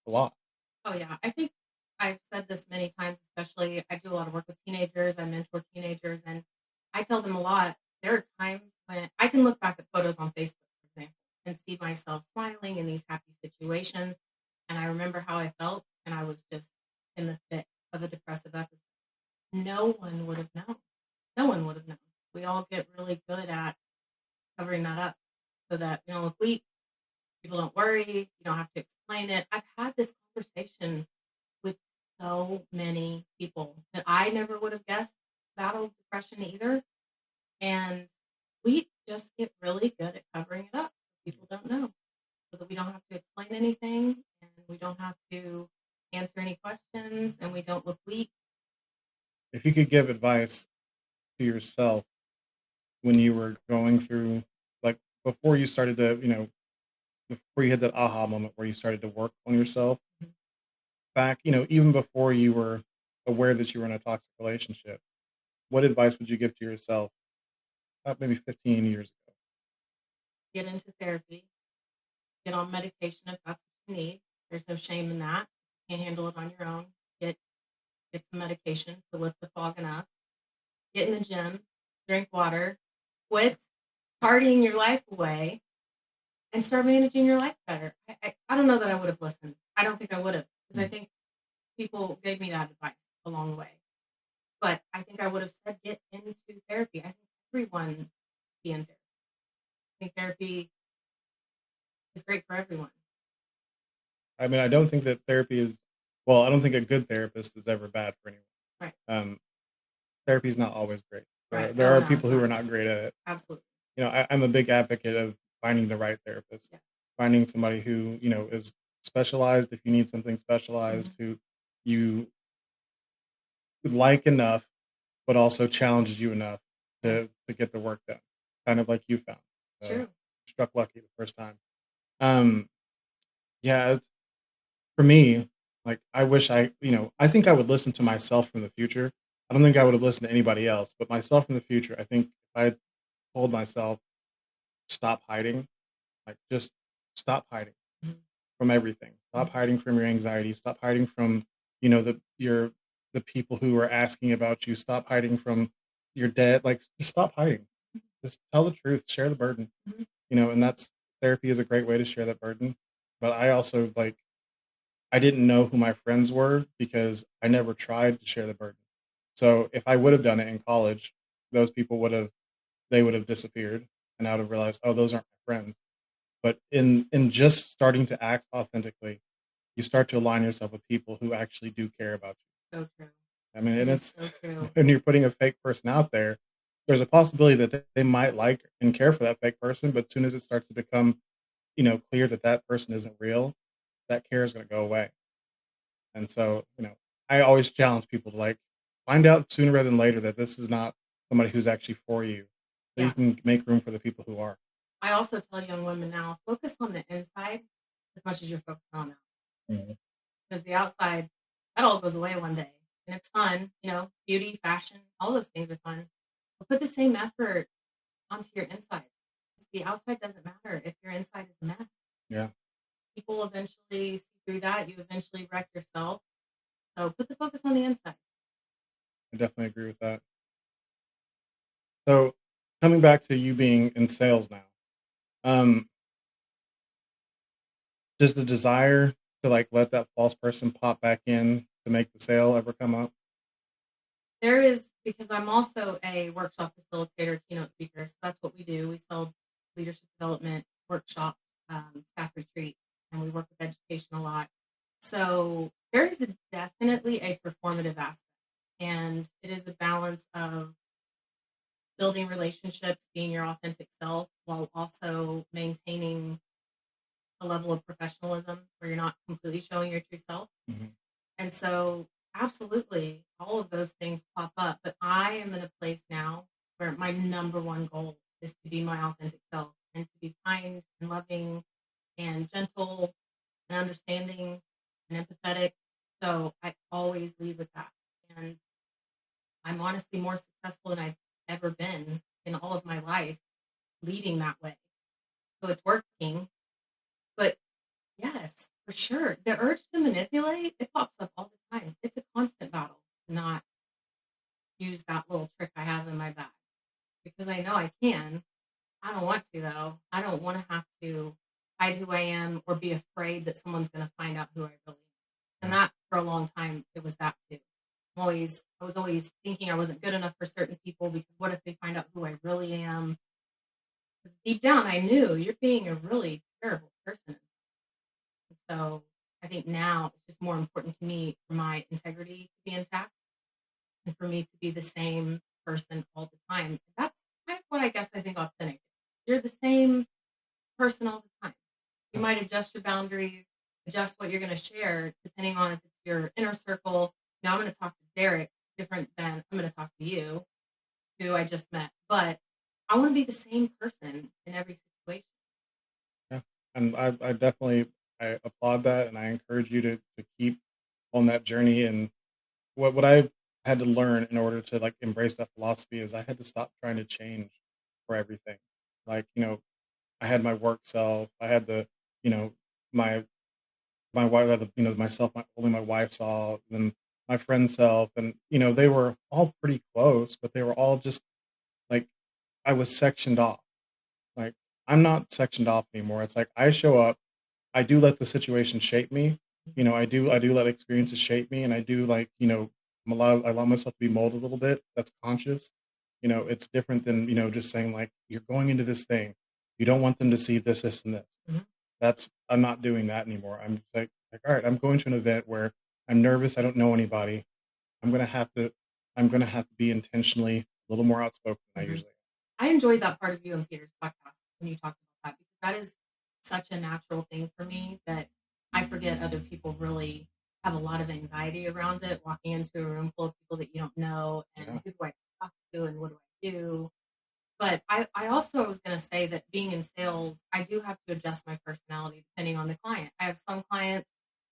a lot. Oh, yeah. I think I've said this many times, especially I do a lot of work with teenagers. I mentor teenagers, and I tell them a lot. There are times when I can look back at photos on Facebook, for example, and see myself smiling in these happy situations. And I remember how I felt, and I was just in the thick of a depressive episode. No one would have known. No one would have known. We all get really good at covering that up so that you don't look weak. People don't worry. You don't have to explain it. I've had this conversation with so many people that I never would have guessed battled depression either. And we just get really good at covering it up so people don't know, so that we don't have to explain anything and we don't have to answer any questions and we don't look weak. If you could give advice to yourself when you were going through, like before you started to, before you had that aha moment where you started to work on yourself, back, even before you were aware that you were in a toxic relationship, what advice would you give to yourself maybe 15 years ago? Get into therapy, get on medication if that's what you need. There's no shame in that. You can't handle it on your own. Get get some medication to lift the fogging up. Get in the gym, drink water, quit partying your life away, and start managing your life better. I don't know that I would have listened. I don't think I would have because I Mm. think people gave me that advice along the way. But I think I would have said get into therapy. I think everyone be in therapy. I think therapy is great for everyone. I mean, I don't think that therapy is, well, I don't think a good therapist is ever bad for anyone. Right. Um, Therapy is not always great. Right. There Oh are no, people it's who are not. not great at it. Absolutely. I'm a big advocate of finding the right therapist, Yeah. finding somebody who, is specialized if you need something Hmm. specialized, who you like enough, but also challenges you enough Yes. to get the work done. Kind of like you found. Uh, True. Struck lucky the first time. Um, yeah, for me, like I wish I think I would listen to myself from the future. I don't think I would have listened to anybody else, but myself from the future, I think if I had told myself, stop hiding, like just stop hiding Mhm. from everything. Stop Mhm. hiding from your anxiety. Stop hiding from, the people who are asking about you. Stop hiding from your debt. Like just stop hiding. Just tell the truth, share the burden. Mhm. And that's therapy is a great way to share that burden. But I also like I didn't know who my friends were because I never tried to share the burden. So if I would have done it in college, those people would have disappeared and I would have realized, oh, those aren't my friends. But in just starting to act authentically, you start to align yourself with people who actually do care about So true. you. I mean, It and is it's so true. when you're putting a fake person out there, there's a possibility that they might like and care for that fake person, but as soon as it starts to become, clear that that person isn't real, that care is going to go away. And so, I always challenge people to like find out sooner rather than later that this is not somebody who's actually for you, so you Yeah. can make room for the people who are. I also tell young women now, focus on the inside as much as you're focused on the Mhm. because the outside, that all goes away one day. And it's fun, beauty, fashion, all those things are fun. But put the same effort onto your inside. The outside doesn't matter if your inside is a mess. Yeah, People eventually see through that. You eventually wreck yourself. So put the focus on the inside. I definitely agree with that. So coming back to you being in sales now, um, does the desire to like let that false person pop back in to make the sale ever come up? There is, because I'm also a workshop facilitator, keynote speaker. So that's what we do. We sell leadership development workshops, staff retreats, and we work with education a lot. So there is definitely a performative aspect, and it is a balance of building relationships, being your authentic self, while also maintaining a level of professionalism where you're not completely showing your true self. Mhm. And so, absolutely, all of those things pop up. But I am in a place now where my number one goal is to be my authentic self and to be kind and loving and gentle and understanding and empathetic. So I always lead with that. And I'm honestly more successful than I've ever been in all of my life leading that way. So it's working. But yes, for sure. The urge to manipulate, it pops up all the time. It's a constant battle to not use that little trick I have in my bag because I know I can. I don't want to, though. I don't want to have to hide who I am or be afraid that someone's going to find out who I really am. And Yeah. that for a long time, it was that too. I was always thinking I wasn't good enough for certain people because what if they find out who I really am? 'Cause deep down, I knew you're being a really terrible person. And so I think now it's just more important to me for my integrity to be intact and for me to be the same person all the time. That's kind of what I guess I think authentic is. You're the same person all the time. You Yeah. might adjust your boundaries, adjust what you're going to share, depending on if it's your inner circle. Now I'm going to talk to Derek different than I'm going to talk to you, who I just met. But I want to be the same person in every situation. Yeah. And I definitely I applaud that and I encourage you to keep on that journey. And what I had to learn in order to like embrace that philosophy is I had to stop trying to change for everything. Like, I had my work self, I had you know, my wife, had myself, only my wife saw, then my friend self, and they were all pretty close, but they were all just like I was sectioned off. Like I'm not sectioned off anymore. It's like I show up, I do let the situation shape me. I do let experiences shape me, and I do like I allow myself to be molded a little bit. That's conscious. It's different than just saying like you're going into this thing, you don't want them to see this, this, and this. Mhm. I'm not doing that anymore. I'm just like all right, I'm going to an event where I'm nervous. I don't know anybody. I'm gonna have to I'm gonna have to be intentionally a little more outspoken than I Mhm. usually I enjoyed that part of you and Peter's podcast when you talked about that because that is such a natural thing for me that I forget other people really have a lot of anxiety around it, walking into a room full of people that you don't know and am. who do I talk to and what do I do? But I also was going to say that being in sales, I do have to adjust my personality depending on the client. I have some clients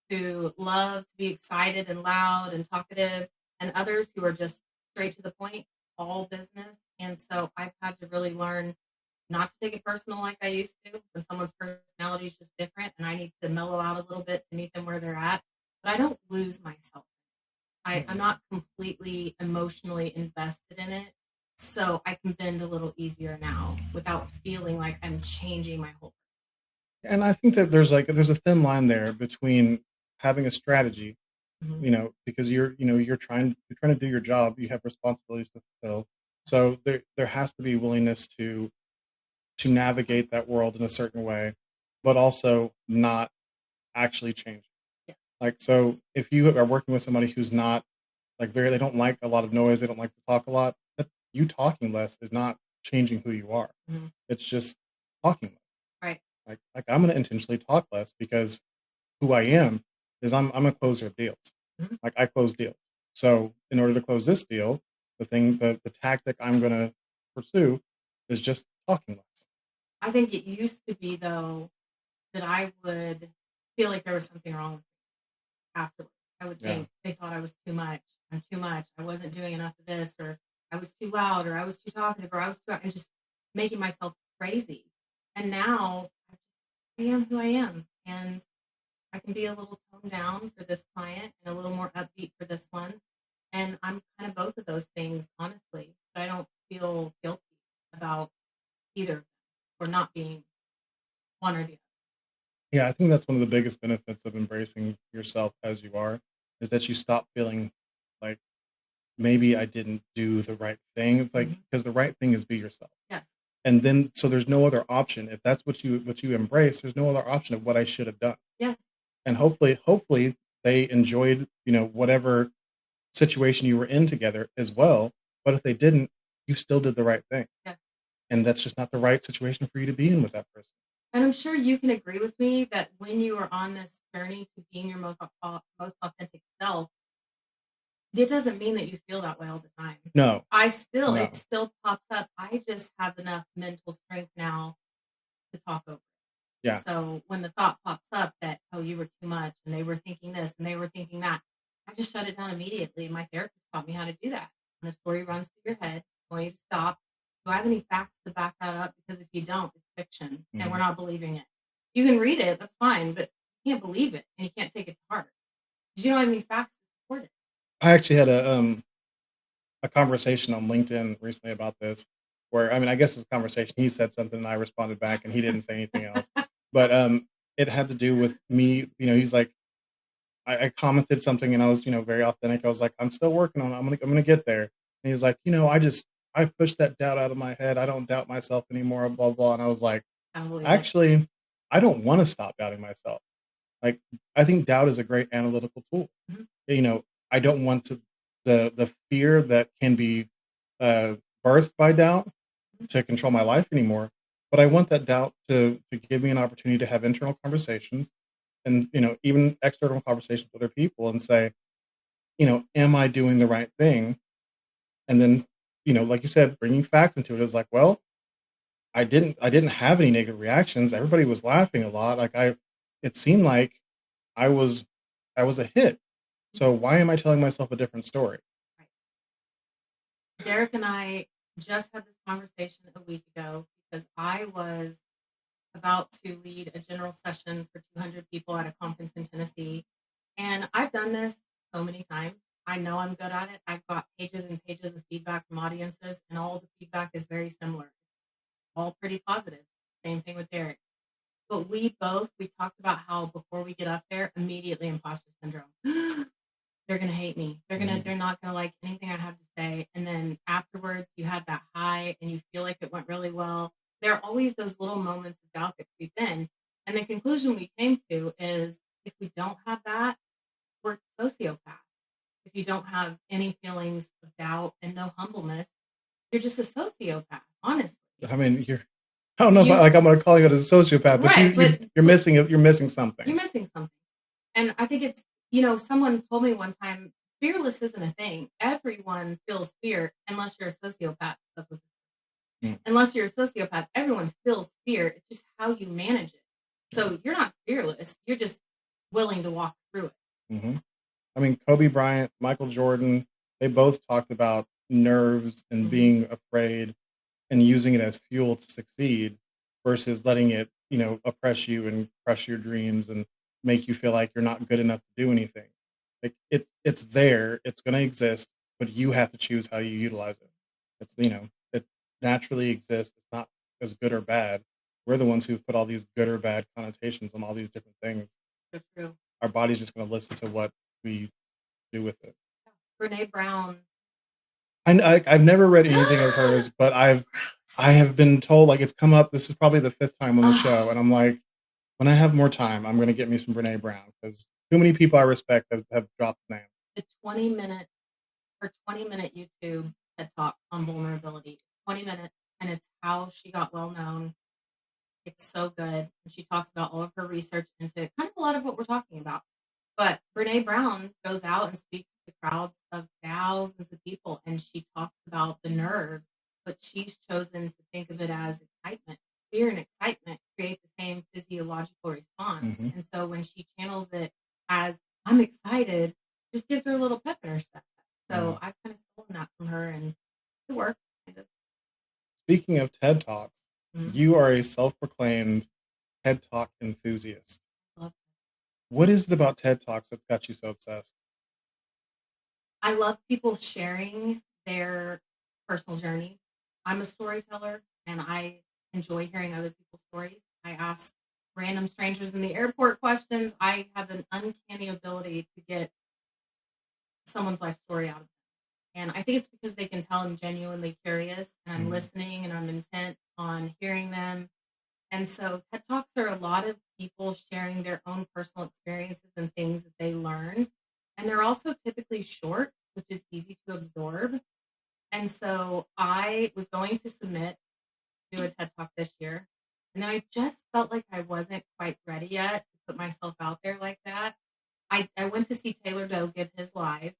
who love to be excited and loud and talkative, and others who are just straight to the point, all business. And so I've had to really learn not to take it personal like I used to when someone's personality is just different and I need to mellow out a little bit to meet them where they're at. But I don't lose myself. I'm Yeah. not completely emotionally invested in it. So I can bend a little easier now without feeling like I'm changing my whole. And I think that there's a thin line there between having a strategy, Mhm. because you're trying to do your job, you have responsibilities to fulfill. So there has to be willingness to navigate that world in a certain way, but also not actually change. Yeah. Like so if you are working with somebody who's not like they don't like a lot of noise, they don't like to talk a lot, you talking less is not changing who you are. Mhm. It's just talking less. Right. Like I'm gonna intentionally talk less because who I am is I'm a closer of deals. Mhm. Like I close deals. So in order to close this deal, the tactic I'm gonna pursue is just talking less. I think it used to be, though, that I would feel like there was something wrong with me afterwards. I would Yeah. think they thought I was too much. I'm too much. I wasn't doing enough of this, or I was too loud, or I was too talkative, or I was too, and just making myself crazy. And now I am who I am, and I can be a little toned down for this client and a little more upbeat for this one. And I'm kind of both of those things, honestly. But I don't feel guilty about either of them or not being one or the other. Yeah, I think that's one of the biggest benefits of embracing yourself as you are, is that you stop feeling like maybe I didn't do the right thing. It's like Mhm. because the right thing is be yourself. Yes. And then so there's no other option. If that's what you embrace, there's no other option of what I should have done. Yes. And hopefully they enjoyed, whatever situation you were in together as well. But if they didn't, you still did the right thing. Yes. And that's just not the right situation for you to be in with that person. And I'm sure you can agree with me that when you are on this journey to being your most authentic self, it doesn't mean that you feel that way all the time. No, It no. still pops up. I just have enough mental strength now to talk over it. Yeah. So when the thought pops up that, oh, you were too much and they were thinking this and they were thinking that, I just shut it down immediately. My therapist taught me how to do that. When the story runs through your head, I want you to stop. Do I have any facts to back that up? Because if you don't, it's fiction and we're Mhm. not believing it. You can read it, that's fine, but you can't believe it and you can't take it to heart because you don't have any facts to support it. I actually had a conversation on LinkedIn recently about this, where I mean, I guess it's a conversation. He said something, and I responded back, and he didn't say anything else. But it had to do with me. He's like, I commented something, and I was, very authentic. I was like, I'm still working on it. I'm gonna get there. And he's like, I pushed that doubt out of my head. I don't doubt myself anymore. Blah blah. And I was like, I don't believe it. actually, I don't want to stop doubting myself. Like, I think doubt is a great analytical tool. Mhm. I don't want to the fear that can be uh, birthed by doubt to control my life anymore. But I want that doubt to give me an opportunity to have internal conversations and even external conversations with other people and say, am I doing the right thing? And then like you said, bringing facts into it is like, well, I didn't have any negative reactions. Everybody was laughing a lot. Like it seemed like I was I was a hit. So why am I telling myself a different story? Right. Derek and I just had this conversation a week ago because I was about to lead a general session for 200 people at a conference in Tennessee. And I've done this so many times. I know I'm good at it. I've got pages and pages of feedback from audiences, and all the feedback is very similar, all pretty positive. Same thing with Derek. But we talked about how before we get up there, immediately imposter syndrome. They're gonna hate me. Mhm. They're not gonna like anything I have to say. And then afterwards you have that high and you feel like it went really well. There are always those little moments of doubt that creep in. And the conclusion we came to is if we don't have that, we're sociopaths. If you don't have any feelings of doubt and no humbleness, you're just a sociopath, honestly. I mean, I don't know about You like I'm gonna call you a sociopath, but right, you're missing something. you're missing something. And I think it's, someone told me one time, fearless isn't a thing. Everyone feels fear unless you're a sociopath. That's what, Mm, unless you're a sociopath, everyone feels fear. It's just how you manage it. yeah. So you're not fearless. You're just willing to walk through it. Mhm. I mean, Kobe Bryant, Michael Jordan, they both talked about nerves and Mhm. being afraid and using it as fuel to succeed versus letting it, oppress you and crush your dreams and make you feel like you're not good enough to do anything. Like it's there, it's going to exist, but you have to choose how you utilize it. It naturally exists. It's not as good or bad. We're the ones who've put all these good or bad connotations on all these different things. So true. Our body's just going to listen to what we do with it. Brene Brown. I've never read anything of hers, but I have been told like it's come up. This is probably the fifth time on the show, and I'm like, when I have more time, I'm going to get me some Brene Brown because too many people I respect have dropped the name. The 20-minute her 20-minute YouTube TED Talk on vulnerability. 20 minutes, and it's how she got well known. It's so good. And she talks about all of her research into kind of a lot of what we're talking about. But Brene Brown goes out and speaks to crowds of thousands of people, and she talks about the nerves, but she's chosen to think of it as excitement. fear and excitement create the same physiological response. Hmm. And so when she channels it as I'm excited, just gives her a little pep in her step. Yeah. So I've kind of stolen that from her and it works. Kind of. Speaking of TED Talks, Mhm. you are a self-proclaimed TED Talk enthusiast. Love What is it about TED Talks that's got you so obsessed? I love people sharing their personal journeys. I'm a storyteller and I enjoy hearing other people's stories. I ask random strangers in the airport questions. I have an uncanny ability to get someone's life story out of them. And I think it's because they can tell I'm genuinely curious and I'm Mhm. listening and I'm intent on hearing them. And so TED Talks are a lot of people sharing their own personal experiences and things that they learned. And they're also typically short, which is easy to absorb. And so I was going to submit to a TED Talk this year. And then I just felt like I wasn't quite ready yet to put myself out there like that. I went to see Taylor Doe give his live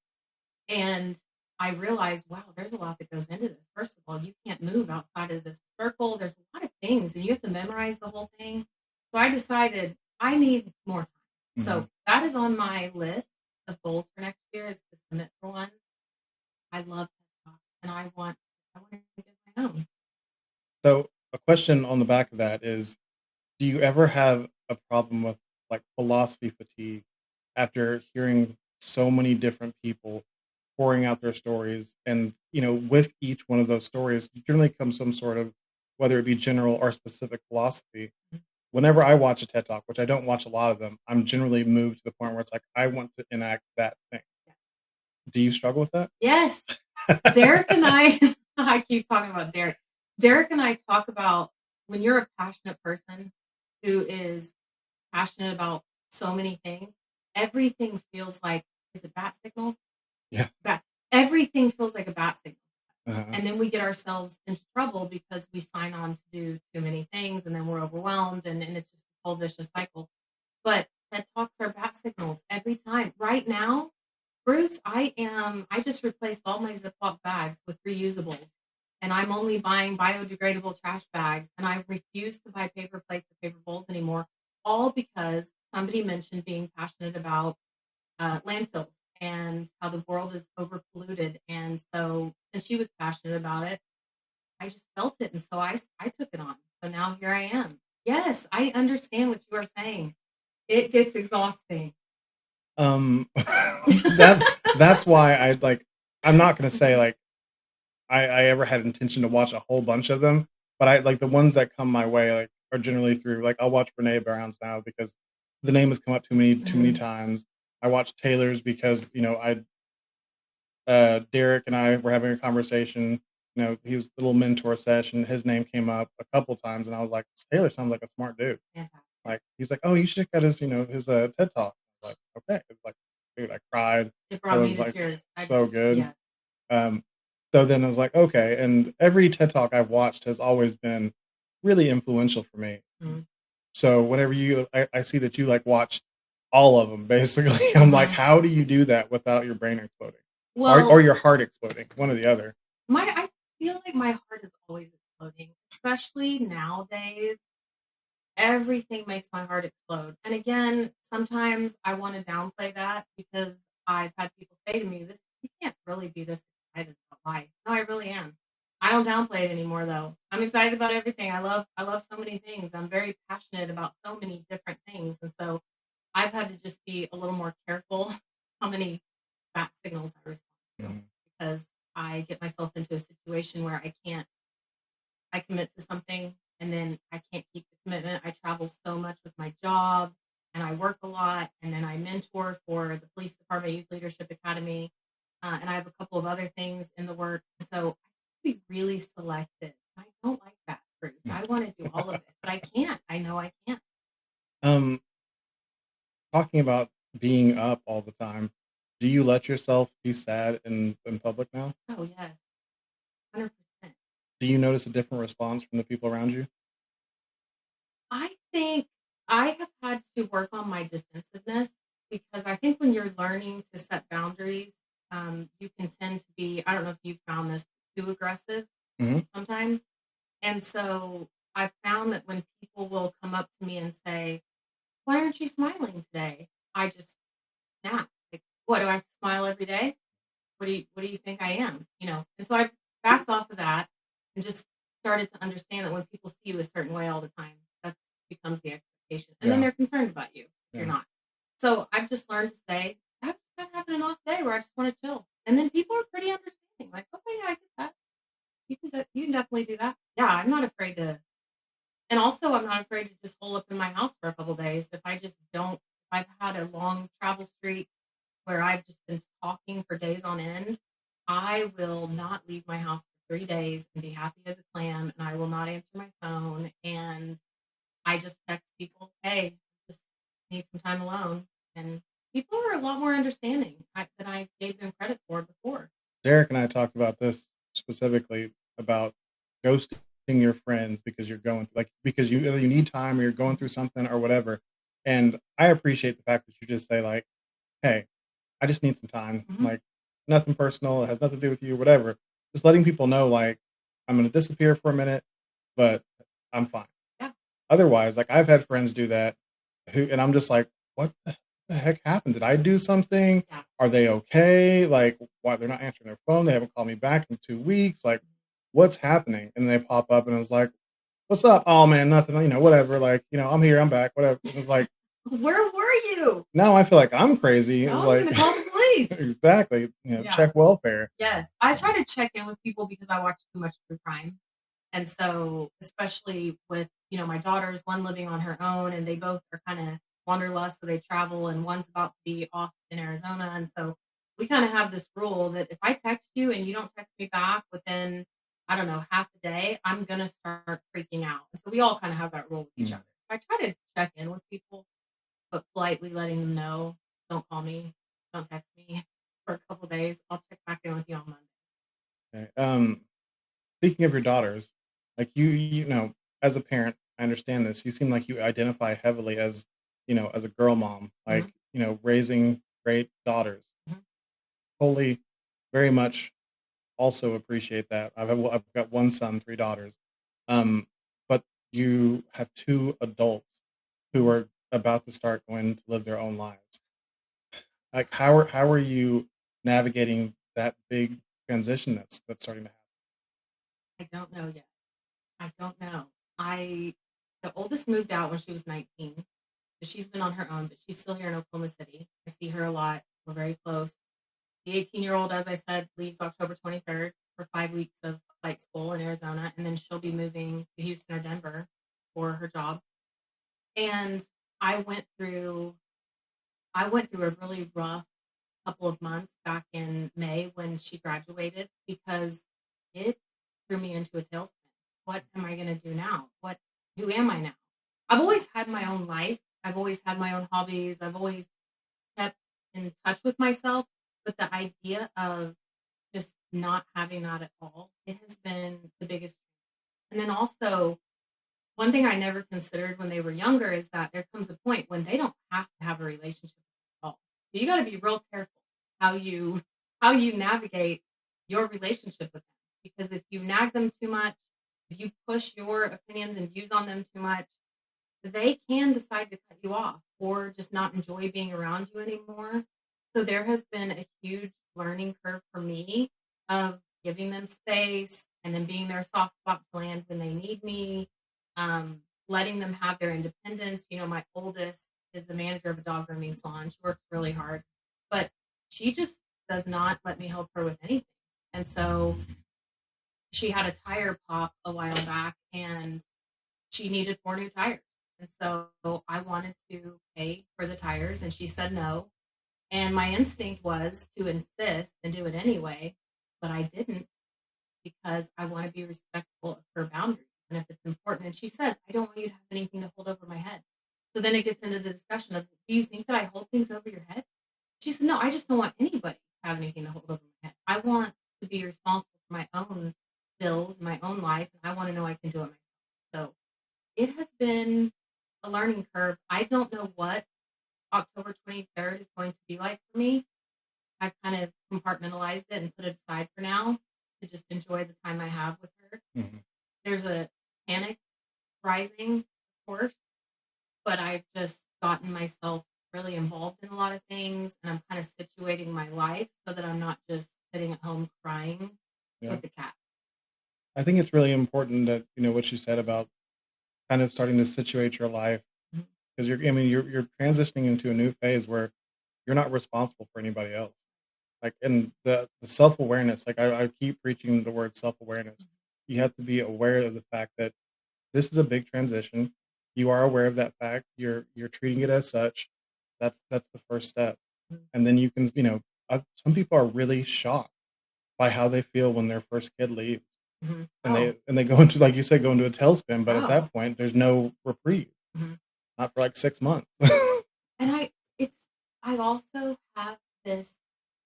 and I realized, wow, there's a lot that goes into this. First of all, you can't move outside of this circle. There's a lot of things, and you have to memorize the whole thing. So I decided I need more time. Mhm. So that is on my list of goals for next year is to submit for one. I love TED Talks, and I want to get my own. So, a question on the back of that is, do you ever have a problem with like philosophy fatigue after hearing so many different people pouring out their stories? And, with each one of those stories, generally comes some sort of, whether it be general or specific philosophy. Whenever I watch a TED Talk, which I don't watch a lot of them, I'm generally moved to the point where it's like, I want to enact that thing. Do you struggle with that? Yes, Derek and I, I keep talking about Derek. Derek and I talk about when you're a passionate person who is passionate about so many things, everything feels like is it bat signal? Yeah. Bat. Everything feels like a bat signal. Uh-huh. And then we get ourselves into trouble because we sign on to do too many things and then we're overwhelmed and it's just a whole vicious cycle. But TED Talks are bat signals every time. Right now, Bruce, I just replaced all my Ziploc bags with reusables. And I'm only buying biodegradable trash bags. And I refuse to buy paper plates or paper bowls anymore, all because somebody mentioned being passionate about landfills and how the world is overpolluted. And so, since she was passionate about it, I just felt it. And so I took it on. So now here I am. Yes, I understand what you are saying. It gets exhausting. That that's why I like. I'm not gonna say like I ever had intention to watch a whole bunch of them, but I like the ones that come my way like are generally through like I'll watch Brene Brown's now because the name has come up too many Mhm. times. I watch Taylor's because I Derek and I were having a conversation. He was a little mentor session. His name came up a couple times, and I was like, Taylor sounds like a smart dude. Fantastic. Like he's like, oh, you should check out his TED talk. I was like, okay. It's like, dude, I cried. It It brought me was to like tears. so good. Yes. Um, so then I was like, okay. And every TED talk I've watched has always been really influential for me. Mhm. So whenever I see that you like watch all of them, basically, I'm like, Mhm. how do you do that without your brain exploding, or Well, your heart exploding, one or the other? I feel like my heart is always exploding, especially nowadays. Everything makes my heart explode. And again, sometimes I want to downplay that because I've had people say to me, "This you can't really be this excited about life." No, I really am. I don't downplay it anymore though. I'm excited about everything. I love so many things. I'm very passionate about so many different things. And so I've had to just be a little more careful how many bat signals I respond to Mhm. because I get myself into a situation where I commit to something and then I can't keep the commitment. I travel so much with my job and I work a lot and then I mentor for the police department youth leadership academy and I have a couple of other things in the works. And so I have to be really selective. I don't like that, Bruce. I want to do all of it, but I can't. I know I can't. Um, Talking about being up all the time, do you let yourself be sad in public now? Oh yes, 100%. Do you notice a different response from the people around you? I think I have had to work on my defensiveness because I think when you're learning to set boundaries, you can tend to be, I don't know if you've found this, too aggressive Mhm. sometimes. And so I've found that when people will come up to me and say, "Why aren't you smiling today?" I just snap. Like, what, do I have to smile every day? What do you think I am? And so I've backed off of that and just started to understand that when people see you a certain way all the time, that becomes the expectation. And then Yeah. they're concerned about you if you're Yeah. not. So I've just learned to say, I'm just kind of having an off day where I just want to chill. And then people are pretty understanding. Like, okay, yeah, I get that. You can definitely do that. Yeah, I'm not afraid to. And also, I'm not afraid to just hole up in my house for a couple days. If I just don't, if I've had a long travel streak where I've just been talking for days on end, I will not leave my house for 3 days and be happy as a clam, and I will not answer my phone. And I just text people, hey, just need some time alone. And people are a lot more understanding than I gave them credit for before. Derek and I talked about this specifically about ghosting your friends because you're going like because you need time or you're going through something or whatever. And I appreciate the fact that you just say like, "Hey, I just need some time." Mhm. Like nothing personal, it has nothing to do with you, whatever. Just letting people know like I'm going to disappear for a minute, but I'm fine. Yeah. Otherwise, like I've had friends do that and I'm just like, what the heck happened? Did I do something? Yeah. Are they okay? Like, why they're not answering their phone? They haven't called me back in 2 weeks. Like, what's happening? And they pop up and it's like, what's up? Oh man, nothing, whatever. Like, I'm here, I'm back, whatever. It was like, Where were you? now I feel like I'm crazy. It's Oh, I'm like, gonna call the police. exactly, Yeah. check welfare. Yes. I try to check in with people because I watch too much true crime. And so, especially with, my daughters, one living on her own, and they both are kind of wanderlust, so they travel, and one's about to be off in Arizona. And so, we kind of have this rule that if I text you and you don't text me back within, I don't know, half a day, I'm going to start freaking out. And so, we all kind of have that rule with each Mm. other. I try to check in with people, but politely letting them know, don't call me, don't text me for a couple days. I'll check back in with you on Monday. Okay. Speaking of your daughters, like as a parent, I understand this. You seem like you identify heavily as a girl mom, Mhm. like, raising great daughters. Mhm. Totally, very much also appreciate that. I've got one son, three daughters. But you have two adults who are about to start going to live their own lives. Like how are you navigating that big transition that's starting to happen? I don't know yet. I don't know. I The oldest moved out when she was 19. So she's been on her own, but she's still here in Oklahoma City. I see her a lot. We're very close. The 18-year-old, as I said, leaves October 23rd for 5 weeks of flight school in Arizona, and then she'll be moving to Houston or Denver for her job. And I went through I went through a really rough couple of months back in May when she graduated because it threw me into a tailspin. What am I going to do now? Who am I now? I've always had my own life. I've always had my own hobbies. I've always kept in touch with myself. But the idea of just not having that at all, it has been the biggest. And then also, one thing I never considered when they were younger is that there comes a point when they don't have to have a relationship at all. So you got to be real careful how you how you navigate your relationship with them because if you nag them too much, if you push your opinions and views on them too much, they can decide to cut you off or just not enjoy being around you anymore. So there has been a huge learning curve for me of giving them space and then being their soft spot to land when they need me, letting them have their independence. My oldest is the manager of a dog grooming salon. She works really hard, but she just does not let me help her with anything. And so she had a tire pop a while back and she needed 4 new tires. And so I wanted to pay for the tires, and she said no. And my instinct was to insist and do it anyway, but I didn't because I want to be respectful of her boundaries. And if it's important, and she says, I don't want you to have anything to hold over my head. So then it gets into the discussion of, do you think that I hold things over your head? She said, no, I just don't want anybody to have anything to hold over my head. I want to be responsible for my own bills, my own life, and I want to know I can do it myself. So it has been a learning curve. I don't know what October 23rd is going to be like for me. I've kind of compartmentalized it and put it aside for now to just enjoy the time I have with her. Mhm. There's a panic rising, of course, but I've just gotten myself really involved in a lot of things, and I'm kind of situating my life so that I'm not just sitting at home crying Yeah. with the cat. I think it's really important that, what you said about kind of starting to situate your life, Mhm. because you're transitioning into a new phase where you're not responsible for anybody else. Like, and the self-awareness, like I keep preaching the word self-awareness. You have to be aware of the fact that this is a big transition. You are aware of that fact. You're treating it as such. That's the first step. Mhm. And then you can, some people are really shocked by how they feel when their first kid leaves. Mhm. And Oh, they go into, like you said, go into a tailspin, but at oh. that point, there's no reprieve, Mhm. not for like 6 months. And it's, I also have this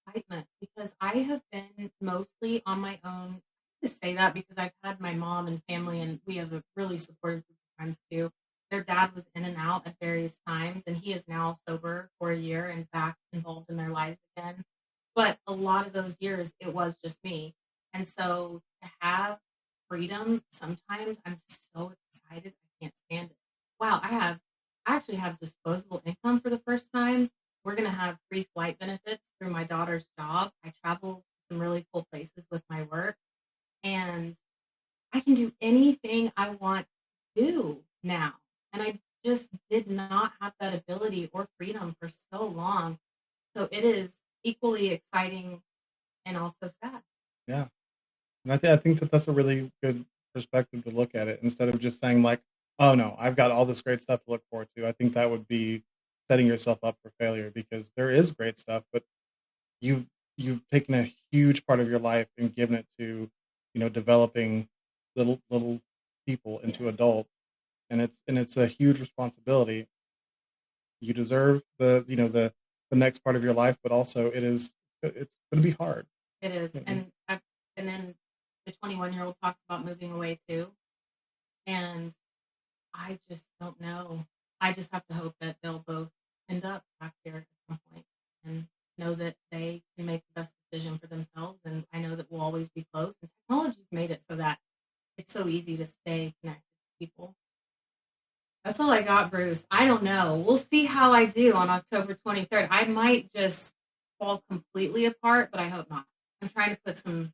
excitement because I have been mostly on my own. To say that because I've had my mom and family, and we have a really supportive group of friends too. Their dad was in and out at various times, and he is now sober for a year and back involved in their lives again. But a lot of those years, it was just me. And so to have freedom, sometimes I'm so excited, I can't stand it. Wow, I actually have disposable income for the first time. We're going to have free flight benefits through my daughter's job. I travel to some really cool places with my work, and I can do anything I want to do now. And I just did not have that ability or freedom for so long. So it is equally exciting and also sad. Yeah. And I think that that's a really good perspective to look at it instead of just saying like, "Oh no, I've got all this great stuff to look forward to." I think that would be setting yourself up for failure because there is great stuff, but you've you've taken a huge part of your life and given it to, developing little people into Yes, adults, and it's a huge responsibility. You deserve the next part of your life, but also it's going to be hard. it is. Mhm. And then the 21-year-old talks about moving away too. And I just don't know. I just have to hope that they'll both end up back here at some point and know that they can make the best decision for themselves. And I know that we'll always be close. And technology's made it so that it's so easy to stay connected to people. That's all I got, Bruce. I don't know. We'll see how I do on October 23rd. I might just fall completely apart, but I hope not. I'm trying to put some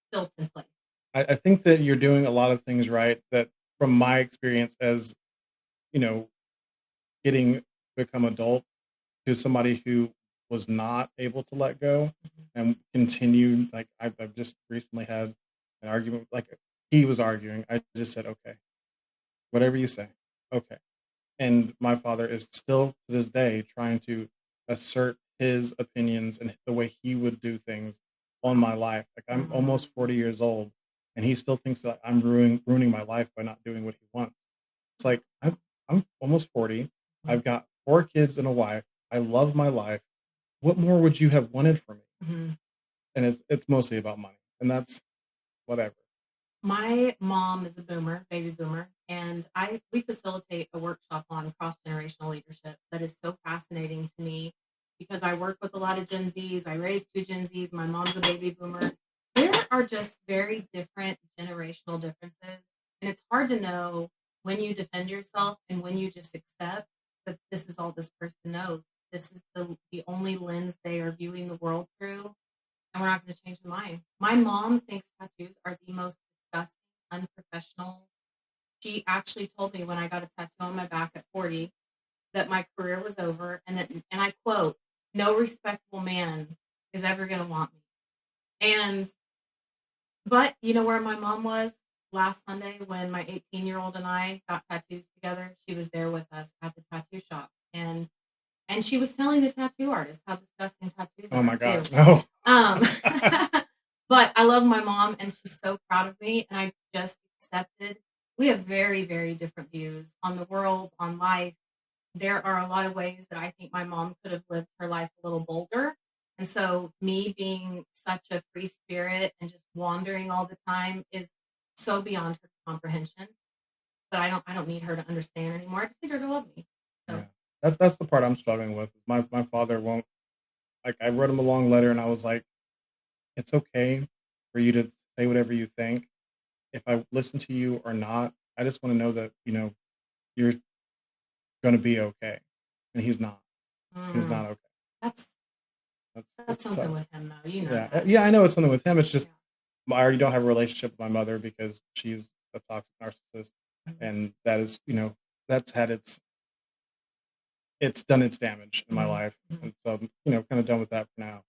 stilts in place. I think that you're doing a lot of things right. That from my experience as you know getting become adult to somebody who was not able to let go Mhm. and continued. Like I've just recently had an argument. Like he was arguing, I just said, "Okay, whatever you say, okay." And my father is still to this day trying to assert his opinions and the way he would do things on my life. Like I'm Mhm. almost 40 years old, and he still thinks that I'm ruining my life by not doing what he wants. It's like I'm almost 40. I've got 4 kids and a wife. I love my life. What more would you have wanted from me? Mhm. And it's mostly about money, and that's whatever. My mom is a boomer, baby boomer, and I we facilitate a workshop on cross-generational leadership that is so fascinating to me because I work with a lot of Gen Zs. I raised 2 Gen Zs. My mom's a baby boomer. There are just very different generational differences, and it's hard to know when you defend yourself and when you just accept that this is all this person knows. This is the only lens they are viewing the world through, and we're not going to change the mind. My mom thinks tattoos are the most disgusting, unprofessional. She actually told me when I got a tattoo on my back at 40 that my career was over, and I quote, "No respectable man is ever going to want me." And but you know where my mom was last Sunday when my 18-year-old and I got tattoos together? She was there with us at the tattoo shop, and she was telling the tattoo artist how disgusting tattoos Oh are my too. god, no. Um, but I love my mom, and she's so proud of me, and I just accepted. We have very, very different views on the world, on life. There are a lot of ways that I think my mom could have lived her life a little bolder. And so, me being such a free spirit and just wandering all the time is so beyond her comprehension. But I don't need her to understand anymore. I just need her to love me. Yeah, So, that's the part I'm struggling with. My father won't. Like I wrote him a long letter, and I was like, "It's okay for you to say whatever you think. If I listen to you or not, I just want to know that, you're going to be okay. And he's not. He's not okay. That's It's something tough. with him, though. You know Yeah. that. Yeah, I know it's something with him. It's just, Yeah. I already don't have a relationship with my mother because she's a toxic narcissist. Mhm. And that is, that's had it's done its damage in my Mhm. life. Mhm. And so I'm, kind of done with that for now.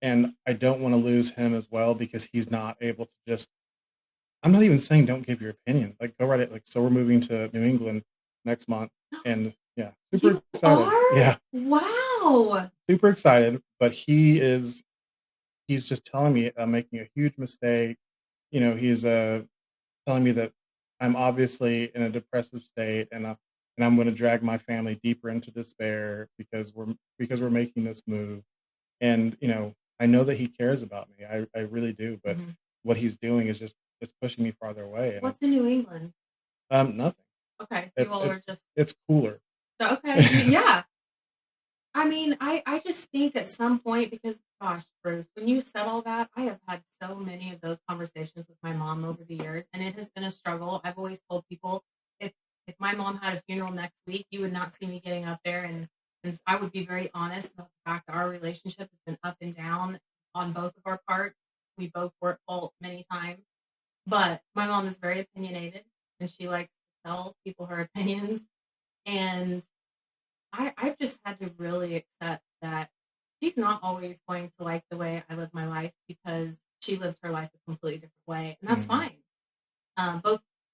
And I don't want to lose him as well because he's not able to just, I'm not even saying don't give your opinion. Like, go right it. Like, so we're moving to New England next month. And yeah, super You excited. are? Yeah, Wow. super excited. But he's just telling me I'm making a huge mistake. He's telling me that I'm obviously in a depressive state, and I'm going to drag my family deeper into despair because we're making this move. And I know that he cares about me. I really do. But Mhm. what he's doing is just it's pushing me farther away. And What's in New England? nothing. Okay, you It's all are it's just it's cooler. so okay. Yeah. I mean, I just think at some point, because gosh, Bruce, when you said all that, I have had so many of those conversations with my mom over the years, and it has been a struggle. I've always told people if my mom had a funeral next week, you would not see me getting up there, and I would be very honest about the fact that our relationship has been up and down on both of our parts. We both were at fault many times, but my mom is very opinionated, and she likes to tell people her opinions, and I've just had to really accept that she's not always going to like the way I live my life because she lives her life a completely different way, and that's Mhm. fine.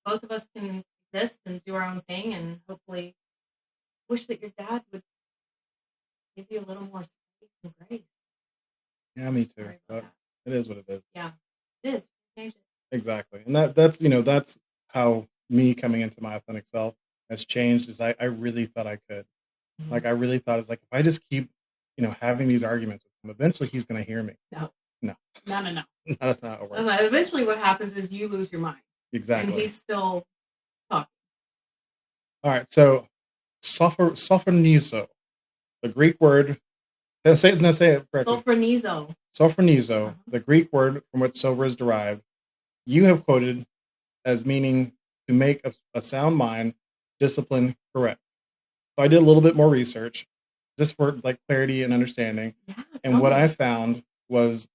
Both of us can exist and do our own thing, and hopefully, wish that your dad would give you a little more space and grace. Yeah, me too. Sorry about But that. it is what it is. Yeah, it is. Change it. Exactly. And that's how me coming into my authentic self has changed. Is I really thought I could. Mhm. Like, I really thought it's like if I just keep, having these arguments with him, eventually he's going to hear me. No, No, no, no, no. that's not how it That's works. eventually, what happens is you lose your mind, and Exactly. he's still talking. All right. So, sophonizo, the Greek word. Say it correctly. Sulfurnizo. Sophonizo, Uh-huh. the Greek word from which sober is derived. You have quoted as meaning to make a sound mind, discipline correct. So I did a little bit more research just for like clarity and understanding. Yeah, And tell what I me. found was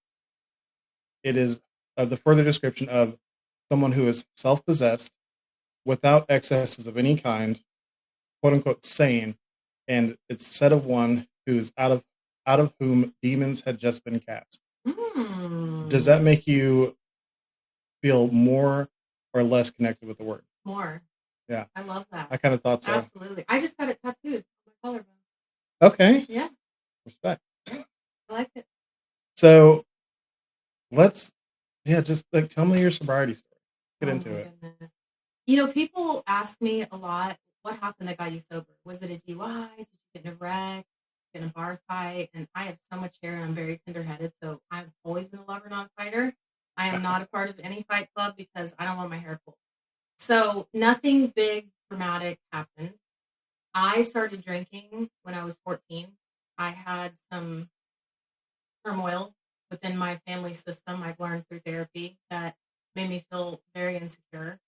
it is the further description of someone who is self-possessed, without excesses of any kind, quote unquote sane, and it's said of one who's out of whom demons had just been cast. Does that Mm. make you feel more or less connected with the word? More. Yeah, I love that. I kind of thought so. Absolutely. I just got it tattooed on my collarbone. Okay, Yeah, respect. I like it. So let's, yeah, just like tell me your sobriety story. Get Oh into my it. goodness. People ask me a lot, what happened that got you sober? Was it a DUI? Did you get in a wreck? Get in a bar fight? And I have so much hair and I'm very tender headed. So I've always been a lover, not a fighter. I am not a part of any fight club because I don't want my hair pulled. So nothing big dramatic happened. I started drinking when I was 14. I had some turmoil within my family system I've learned through therapy that made me feel very insecure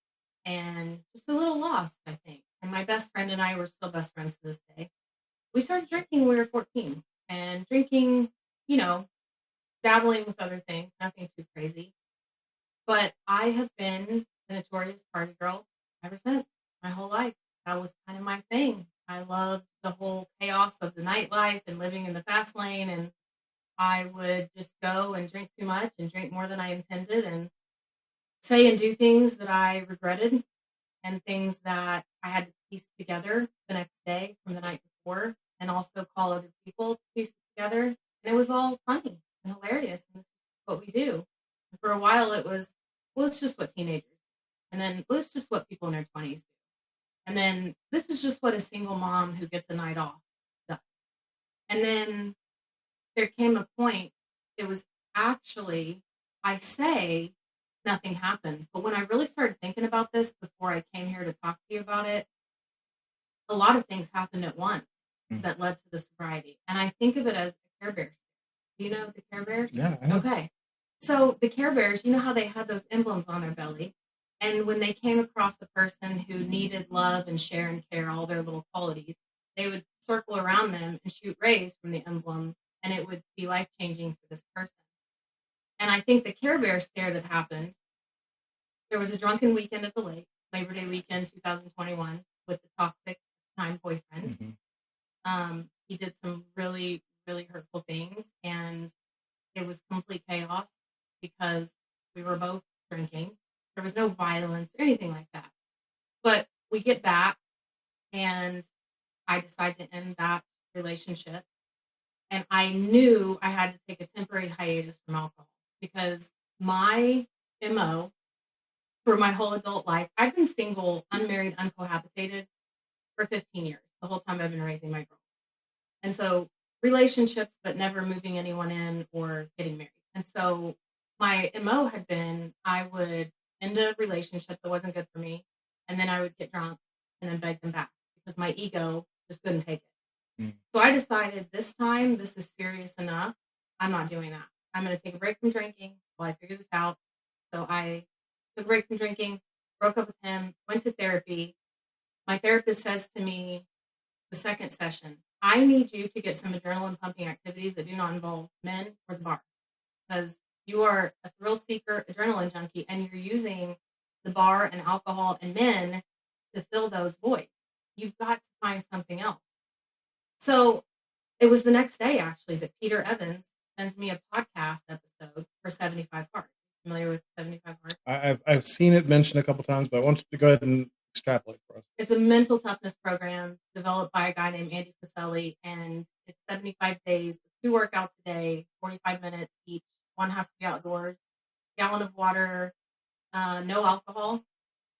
and just a little lost, I think. And my best friend and I were still best friends to this day. We started drinking when we were 14 and drinking, you know, dabbling with other things, nothing too crazy. But I have been a notorious party girl ever since, my whole life. That was kind of my thing. I loved the whole chaos of the nightlife and living in the fast lane. And I would just go and drink too much and drink more than I intended and say and do things that I regretted and things that I had to piece together the next day from the night before and also call other people to piece it together. And it was all funny and hilarious. And this is what we do. And for a while, it was, well, it's just what teenagers do. And then, well, it's just what people in their 20s do. And then, this is just what a single mom who gets a night off does. And then there came a point, it was actually, I say nothing happened. But when I really started thinking about this before I came here to talk to you about it, a lot of things happened at once Mm. that led to the sobriety. And I think of it as the Care Bears. Do you know the Care Bears? Yeah, I know. Okay. So the Care Bears, you know how they had those emblems on their belly? And when they came across a person who needed love and share and care, all their little qualities, they would circle around them and shoot rays from the emblems, and it would be life changing for this person. And I think the Care Bear stare that happened, there was a drunken weekend at the lake, Labor Day weekend 2021, with the toxic time boyfriend. He did some really, really hurtful things, and it was complete chaos because we were both drinking. There was no violence or anything like that. But we get back, and I decide to end that relationship. And I knew I had to take a temporary hiatus from alcohol because my MO for my whole adult life, I've been single, unmarried, uncohabitated for 15 years, the whole time I've been raising my girls. And so relationships, but never moving anyone in or getting married. And so my MO had been I would end a relationship that wasn't good for me, and then I would get drunk and then beg them back because my ego just couldn't take it. So I decided this time, this is serious enough. I'm not doing that. I'm going to take a break from drinking while I figure this out. So I took a break from drinking, broke up with him, went to therapy. My therapist says to me, the second session, I need you to get some adrenaline pumping activities that do not involve men or the bar because you are a thrill seeker, adrenaline junkie, and you're using the bar and alcohol and men to fill those voids. You've got to find something else. So it was the next day, actually, that Peter Evans sends me a podcast episode for 75 Hard. Familiar with 75 Hard? I've seen it mentioned a couple times, but I want you to go ahead and extrapolate for us. It's a mental toughness program developed by a guy named Andy Frisella, and it's 75 days, 2 workouts a day, 45 minutes each. One has to be outdoors, gallon of water, no alcohol,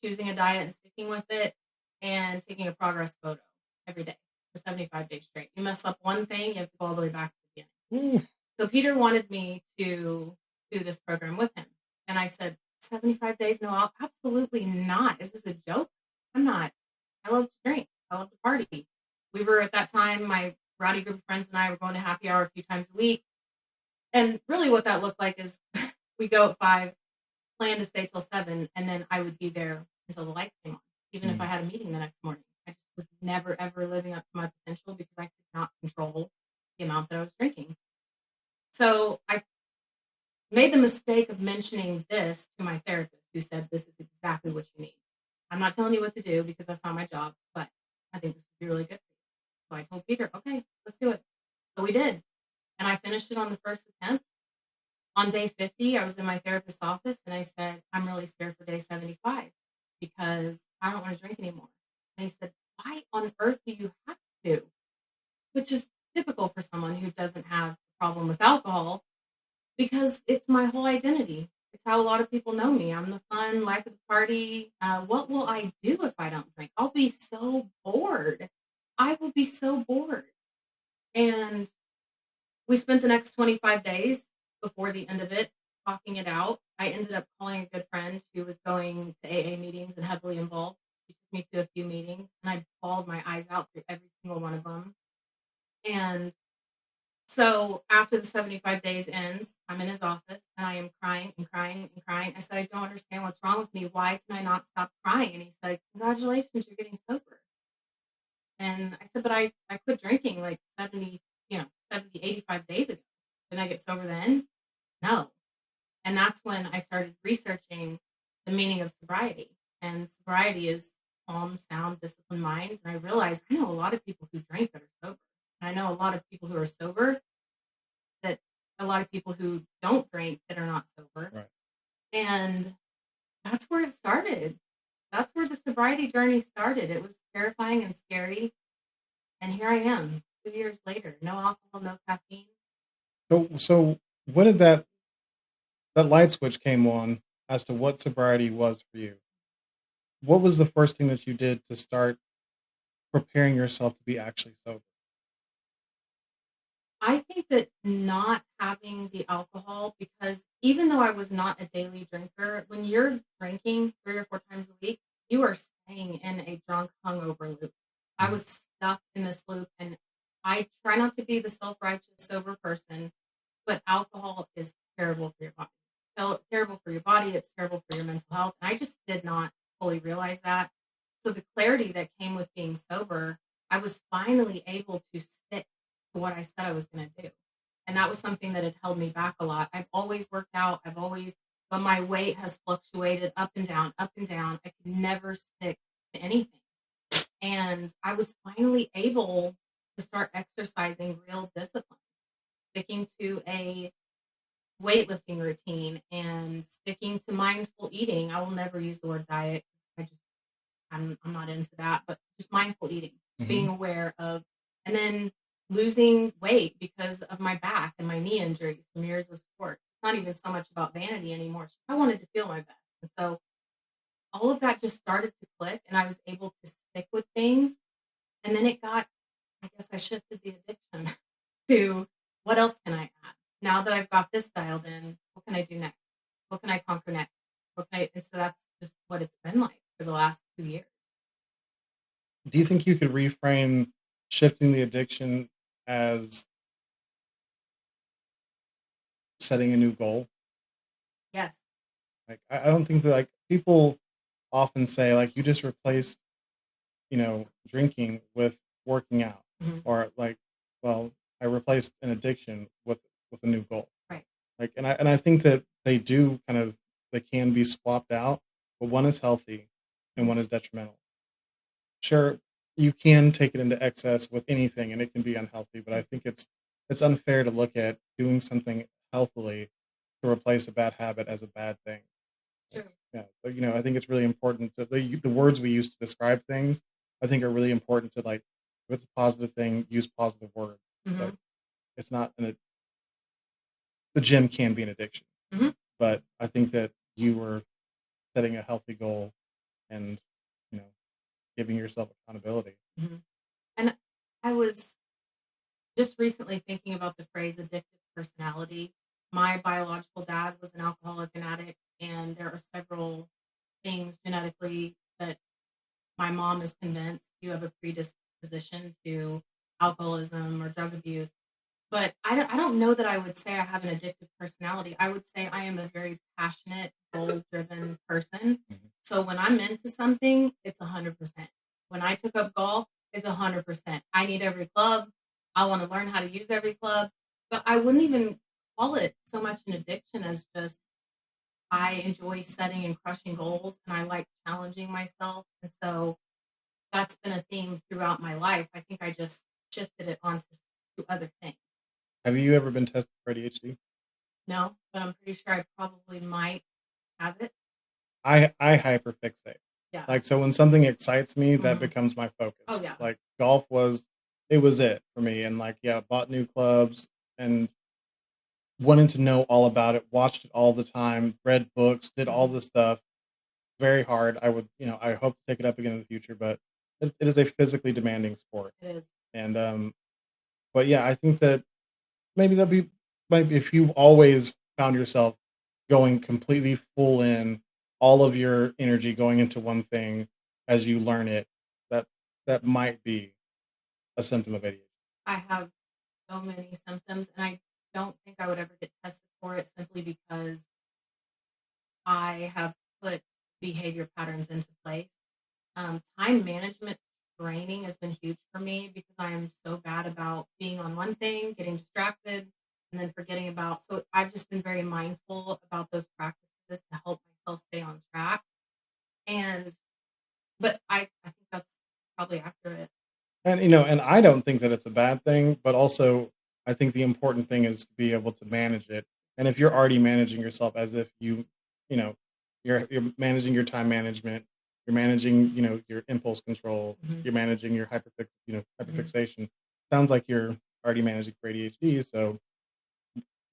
choosing a diet and sticking with it, and taking a progress photo every day for 75 days straight. You mess up one thing, you have to go all the way back to the beginning. So Peter wanted me to do this program with him. And I said, 75 days, no, absolutely not. Is this a joke? I'm not. I love to drink. I love to party. We were at that time, my rowdy group of friends and I were going to happy hour a few times a week. And really what that looked like is we go at 5, plan to stay till 7, and then I would be there until the lights came on, even if I had a meeting the next morning. I just was never, ever living up to my potential because I could not control the amount that I was drinking. So I made the mistake of mentioning this to my therapist, who said, this is exactly what you need. I'm not telling you what to do because that's not my job, but I think this would be really good for you. So I told Peter, okay, let's do it. So we did. And I finished it on the first attempt. On day 50, I was in my therapist's office and I said, I'm really scared for day 75 because I don't want to drink anymore. And he said, why on earth do you have to? Which is typical for someone who doesn't have a problem with alcohol because it's my whole identity. It's how a lot of people know me. I'm the fun, life of the party. What will I do if I don't drink? I'll be so bored. I will be so bored. And we spent the next 25 days before the end of it talking it out. I ended up calling a good friend who was going to AA meetings and heavily involved. She took me to a few meetings, and I bawled my eyes out through every single one of them. And so after the 75 days ends, I'm in his office, and I am crying and crying and crying. I said, I don't understand what's wrong with me. Why can I not stop crying? And he's like, congratulations, you're getting sober. And I said, but I quit drinking like 70, 85 days ago. Did I get sober then? No. And that's when I started researching the meaning of sobriety. And sobriety is calm, sound, disciplined minds. And I realized I know a lot of people who drink that are sober. And I know a lot of people who are sober that a lot of people who don't drink that are not sober. Right. And that's where it started. That's where the sobriety journey started. It was terrifying and scary. And here I am, 2 years later. No alcohol, no caffeine. So when did that light switch came on as to what sobriety was for you? What was the first thing that you did to start preparing yourself to be actually sober? I think that not having the alcohol, because even though I was not a daily drinker, when you're drinking 3 or 4 times a week, you are staying in a drunk hungover loop. I was stuck in this loop, and I try not to be the self-righteous sober person, but alcohol is terrible for your body terrible for your body. It's terrible for your mental health. And I just did not fully realize that. So the clarity that came with being sober, I was finally able to stick to what I said I was going to do. And that was something that had held me back a lot. I've always worked out. But my weight has fluctuated up and down, up and down. I could never stick to anything. And I was finally able to start exercising real discipline, sticking to a weightlifting routine and sticking to mindful eating. I will never use the word diet. I just I'm not into that, but just mindful eating, just being Mhm. aware of, and then losing weight because of my back and my knee injuries from years of sport. It's not even so much about vanity anymore. It's just I wanted to feel my best. And so all of that just started to click and I was able to stick with things. And then I guess I shifted the addiction to what else can I add? Now that I've got this dialed in, what can I do next? What can I conquer next? And so that's just what it's been like for the last 2 years. Do you think you could reframe shifting the addiction as setting a new goal? Yes. Like, I don't think that, like, people often say, like, you just replaced, drinking with working out, Mhm. or like, well, I replaced an addiction with a new goal. Right. Like, and I think that they can be swapped out, but one is healthy and Mhm. one is detrimental. Sure, you can take it into excess with anything and it can be unhealthy, but I think it's unfair to look at doing something healthily to replace a bad habit as a bad thing. Like, True. yeah, but, I think it's really important to the words we use to describe things, I think are really important to, like, if it's a positive thing, use positive words, but Mhm. it's not the gym can be an addiction, Mhm. but I think that you were setting a healthy goal and, you know, giving yourself accountability. Mhm. And I was just recently thinking about the phrase addictive personality. My biological dad was an alcoholic and addict, and there are several things genetically that my mom is convinced you have a predisposition to alcoholism or drug abuse. But I don't know that I would say I have an addictive personality. I would say I am a very passionate, goal-driven person. Mhm. So when I'm into something, it's 100%. When I took up golf, it's 100%. I need every club. I want to learn how to use every club. But I wouldn't even call it so much an addiction as just I enjoy setting and crushing goals and I like challenging myself. And so that's been a theme throughout my life. I think I just shifted it onto to other things. Have you ever been tested for ADHD? No, but I'm pretty sure I probably might have it. I hyperfixate. Yeah. Like, so when something excites me, that Mhm. becomes my Oh, focus. yeah. Like, golf was it was it for me, and, like, yeah, bought new clubs and wanted to know all about it, watched it all the time, read books, did all Mhm. this stuff. Very hard. I hope to take it up again in the future, but it is a physically demanding sport. It is. And, but yeah, I think that maybe maybe if you've always found yourself going completely full in, all of your energy going into one thing as you learn it, that that might be a symptom of ADHD. I have so many symptoms, and I don't think I would ever get tested for it simply because I have put behavior patterns into place. Time management training has been huge for me because I am so bad about being on one thing, getting distracted, and then forgetting about. So I've just been very mindful about those practices to help myself stay on track. And but I think that's probably accurate. And, and I don't think that it's a bad thing, but also I think the important thing is to be able to manage it. And if you're already managing yourself as if you know, you're managing your time management, you're managing, your impulse control, Mhm. you're managing your Mhm. hyperfixation. Sounds like you're already managing for ADHD, so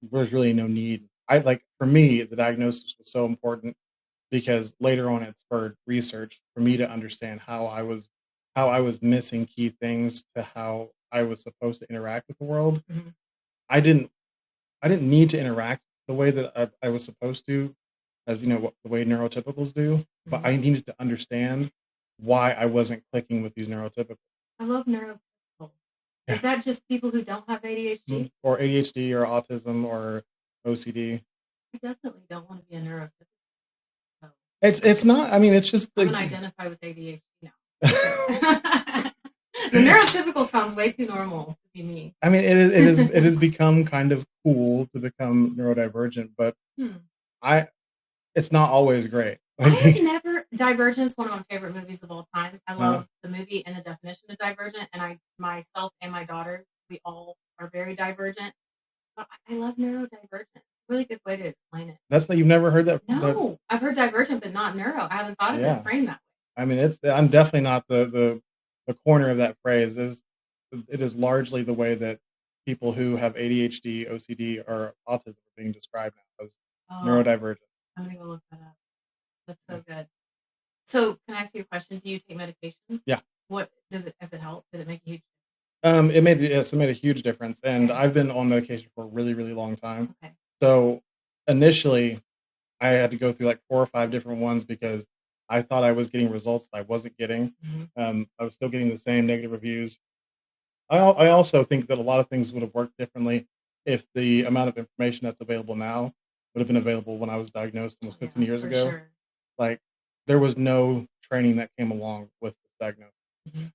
there's really no need. I like for me, the diagnosis was so important because later on it spurred research for me to understand how I was missing key things to how I was supposed to interact with the world. Mhm. I didn't I didn't need to interact the way that I was supposed to, as the way neurotypicals do, but Mhm. I needed to understand why I wasn't clicking with these neurotypicals. I love neurotypical. Yeah. Is that just people who don't have ADHD? Or ADHD or autism or OCD. I definitely don't want to be a neurotypical. So It's not. I mean, it's just I'm like gonna identify with ADHD now. The neurotypical sounds way too normal to be me. I mean, it has become kind of cool to become neurodivergent, but I it's not always great. I have never Divergent's one of my favorite movies of all time. I love the movie and the definition of divergent, and I myself and my daughters, we all are very divergent. But I love neurodivergent. Really good way to explain it. That's not, you've never heard that? No, I've heard divergent, but not neuro. I haven't thought of it framed that way. I mean, I'm definitely not the corner of that phrase. It is largely the way that people who have ADHD, OCD, or autism are being described now as neurodivergent. I'm gonna go look that up. That's so good. So, can I ask you a question? Do you take medication? Yeah. What has it helped? Did it make a huge It made a huge difference, and I've been on medication for a really, really long time. Okay. So initially, I had to go through like 4 or 5 different ones because I thought I was getting results that I wasn't getting. I was still getting the same negative reviews. I also think that a lot of things would have worked differently if the amount of information that's available now would have been available when I was diagnosed almost 15 years ago. Sure. Like, there was no training that came along with this diagnosis.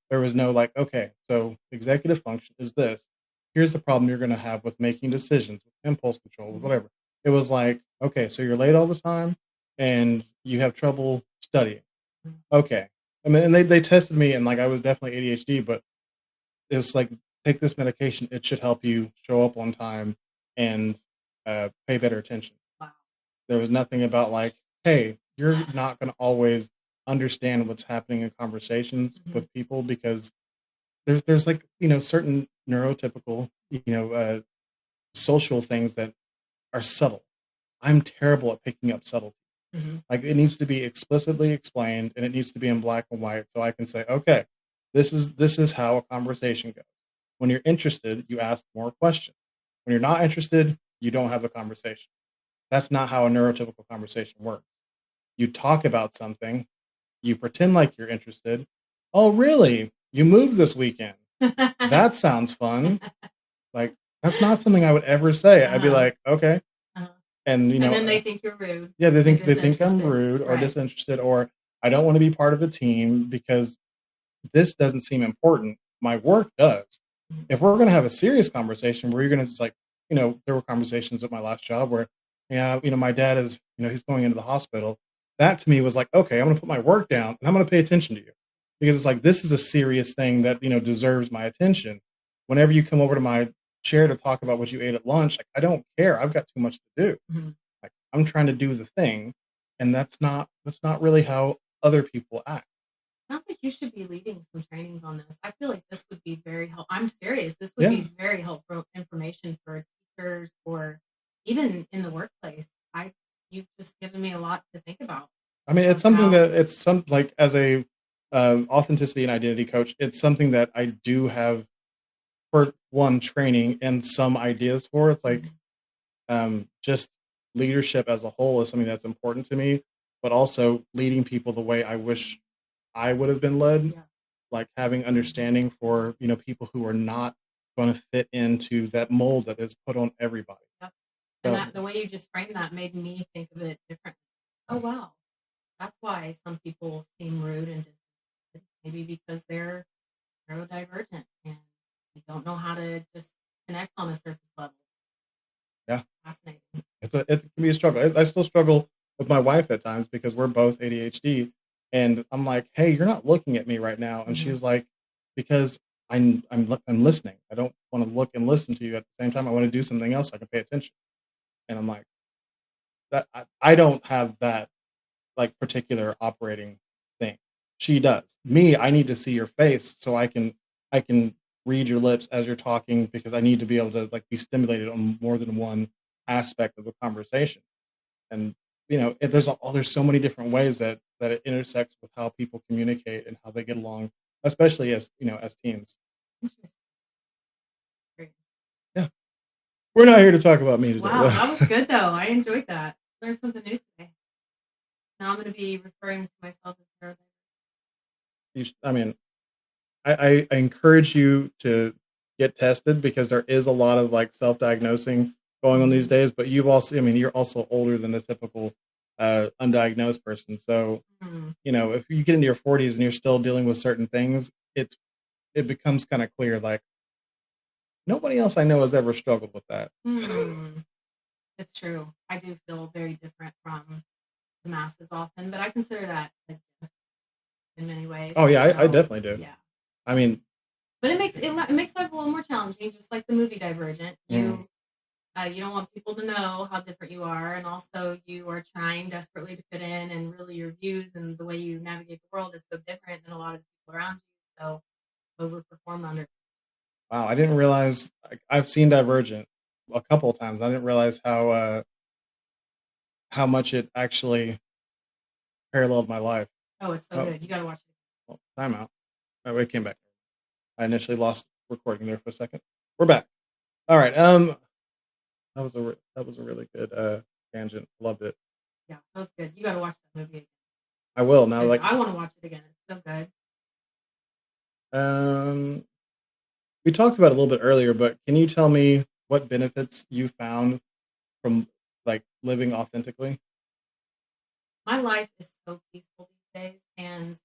There was no like, okay, so executive function is this. Here's the problem you're going to have with making decisions, with impulse control, with whatever. It was like, okay, so you're late all the time and you have trouble studying. Okay. I mean, and they tested me and like I was definitely ADHD, but it's like, take this medication. It should help you show up on time and pay better attention. Wow. There was nothing about like, hey, you're not going to always understand what's happening in conversations with people because there's like, certain neurotypical, social things that are subtle. I'm terrible at picking up subtlety. Like, it needs to be explicitly explained and it needs to be in black and white so I can say, okay, this is how a conversation goes. When you're interested, you ask more questions. When you're not interested, you don't have a conversation. That's not how a neurotypical conversation works. You talk about something, you pretend like you're interested. Oh, really? You moved this weekend? That sounds fun. Like, that's not something I would ever say. I'd be like, okay. And and then they think you're rude. Yeah, they think I'm rude or disinterested, or I don't want to be part of the team because this doesn't seem important. My work does. If we're going to have a serious conversation where you're going to just like, there were conversations at my last job where, yeah, my dad is, he's going into the hospital. That to me was like, okay, I'm going to put my work down and I'm going to pay attention to you because it's like, this is a serious thing that, deserves my attention. Whenever you come over to my chair to talk about what you ate at lunch, like, I don't care. I've got too much to do. Like, I'm trying to do the thing. And that's not really how other people act. Sounds like you should be leading some trainings on this. I feel like this would be very helpful. I'm serious. This would be very helpful information for teachers or even in the workplace. You've just given me a lot to think about. I mean, it's something that like as a authenticity and identity coach, it's something that I do have for one training and some ideas for. It's like just leadership as a whole is something that's important to me, but also leading people the way I wish I would have been led, like having understanding for, people who are not going to fit into that mold that is put on everybody. And the way you just framed that made me think of it differently. Oh, wow. That's why some people seem rude and maybe because they're neurodivergent and they don't know how to just connect on a surface level. Yeah. It's fascinating. It can be a struggle. I still struggle with my wife at times because we're both ADHD. And I'm like, hey, you're not looking at me right now. And she's like, because I'm listening. I don't want to look and listen to you at the same time. I want to do something else so I can pay attention. And I'm like, that I don't have that like particular operating thing. She does. Me, I need to see your face so I can read your lips as you're talking because I need to be able to like be stimulated on more than one aspect of the conversation. And there's so many different ways that it intersects with how people communicate and how they get along, especially as as teams. Yeah, we're not here to talk about me today. Wow, that was good though. I enjoyed that. Learned something new today. Now I'm going to be referring to myself as neurodivergent. I mean, I encourage you to get tested because there is a lot of like self-diagnosing going on these Mhm. days. But you've also, I mean, you're also older than the typical undiagnosed person. So, Mhm. if you get into your 40s and you're still dealing with certain things, it becomes kind of clear like nobody else I know has ever struggled with that. Hmm. It's true. I do feel very different from the masses often, but I consider that a gift in many ways. Oh yeah, I So definitely do. yeah, I mean, but it makes life a little more challenging, just like the movie Divergent. mm, You don't want people to know how different you are, and also you are trying desperately to fit in, and really your views and the way you navigate the world is so different than a lot of the people around you. So overperform under. wow, I didn't realize. I've seen Divergent a couple of times. I didn't realize how much it actually paralleled my life. Oh, it's so Oh, good. You got to watch it. well, timeout. Oh, it came back. I initially lost recording there for a second. We're back. All right. That was a really good tangent. Loved it. Yeah, that was good. You got to watch that movie again I will now. because Like, I want to watch it again. It's so good. um, we talked about it a little bit earlier, but can you tell me what benefits you found from like living authentically? My life is so peaceful these days, and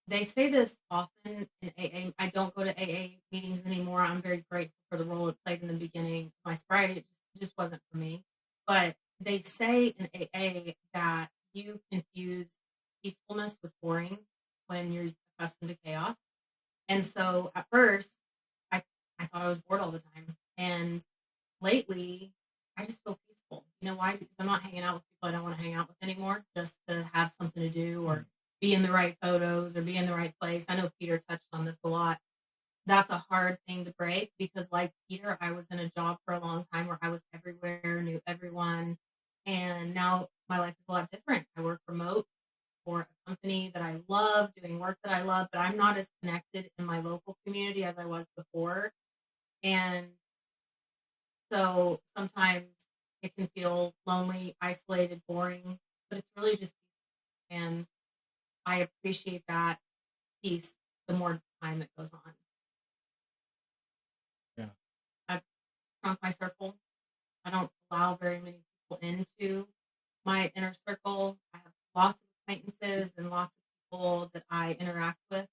they say this often in AA. I don't go to AA meetings anymore. I'm very grateful for the role it played in the beginning. My sobriety it just wasn't for me. But they say in AA that you confuse peacefulness with boring when you're accustomed to chaos. And so at first, I I thought I was bored all the time. And lately, I just feel peaceful. You know why? Because I'm not hanging out with people I don't want to hang out with anymore just to have something to do Mm, or be in the right photos or be in the right place. I know Peter touched on this a lot. That's a hard thing to break because, like Peter, I was in a job for a long time where I was everywhere, knew everyone. And now my life is a lot different. I work remote for a company that I love, doing work that I love, but I'm not as connected in my local community as I was before. And so sometimes it can feel lonely, isolated, boring, but it's really just and I appreciate that piece the more time that goes on. yeah, I've shrunk my circle. I don't allow very many people into my inner circle. I have lots of acquaintances and lots of people that I interact with.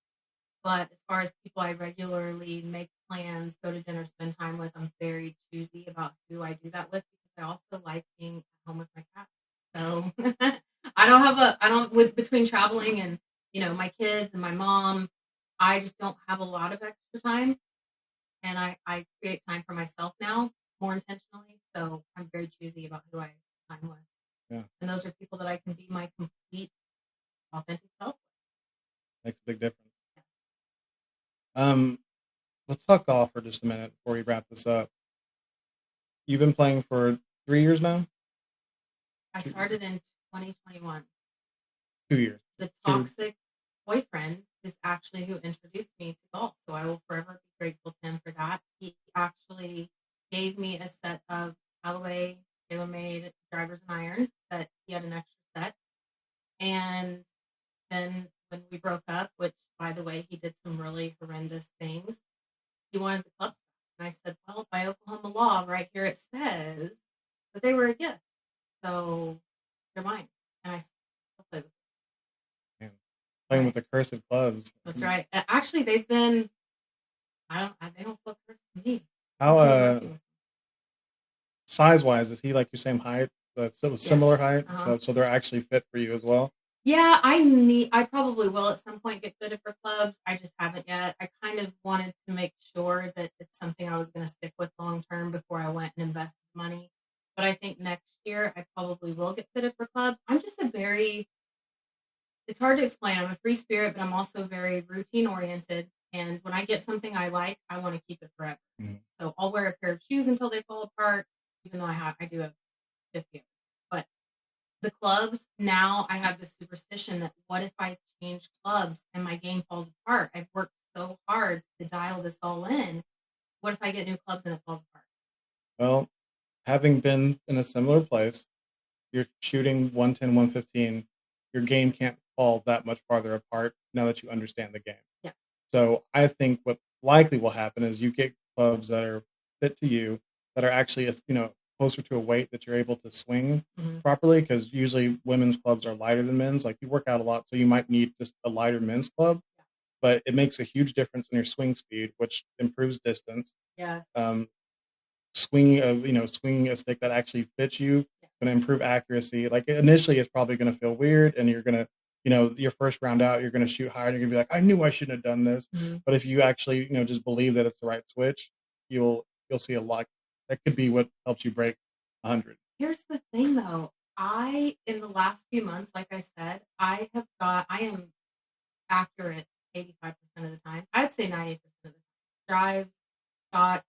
But as far as people I regularly make plans, go to dinner, spend time with, I'm very choosy about who I do that with because I also like being at home with my cat. So I don't, with between traveling and, my kids and my mom, I just don't have a lot of extra time. And I create time for myself now more intentionally. So I'm very choosy about who I spend time with. yeah, And those are people that I can be my complete, authentic self makes a big difference. with. Um, let's talk golf for just a minute before we wrap this up. You've been playing for 3 years now. I Two, started in 2021. 2 years. The Two. toxic boyfriend is actually who introduced me to golf. So I will forever be grateful to him for that. He actually gave me a set of Callaway tailor-made drivers and irons that he had an extra set. And then when we broke up, which by the way, he did some really horrendous things, he wanted the clubs back. And I said, well, by Oklahoma law, right here it says that they were a gift. So they're mine. And I still play with Man, them. playing with Right. the cursed clubs. That's right. Actually, they've been. They don't feel cursed to me. I'm How really lucky with them. size wise is he like your same height? So similar Yes. height. Uh-huh. So they're actually fit for you as well. Yeah, I probably will at some point get fitted for clubs. I just haven't yet. I kind of wanted to make sure that it's something I was going to stick with long term before I went and invested money. But I think next year I probably will get fitted for clubs. I'm just a very it's hard to explain. I'm a free spirit, but I'm also very routine oriented. And when I get something I like, I want to keep it forever. Mhm. So I'll wear a pair of shoes until they fall apart, even though I do have 50. But the clubs, now I have this superstition that what if I change clubs and my game falls apart? I've worked so hard to dial this all in. What if I get new clubs and it falls apart? Well, having been in a similar place, you're shooting 110, 115. Your game can't fall that much farther apart now that you understand the game. Yeah. So I think what likely will happen is you get clubs that are fit to you that are actually, closer to a weight that you're able to swing Mhm. properly. Because usually women's clubs are lighter than men's. Like you work out a lot, so you might need just a lighter men's club, but it makes a huge difference in your swing speed, which improves distance. Yes. Swinging a stick that actually fits you going to Yes. improve accuracy. Like initially, it's probably going to feel weird, and you're going to, your first round out, you're going to shoot higher, and you're going to be like, I knew I shouldn't have done this. Mhm. But if you actually, just believe that it's the right switch, you'll see a lot. That could be what helps you break 100. Here's the thing though. In the last few months, like I said, I am accurate 85% of the time. I'd say 90% of the time. Drives, shots.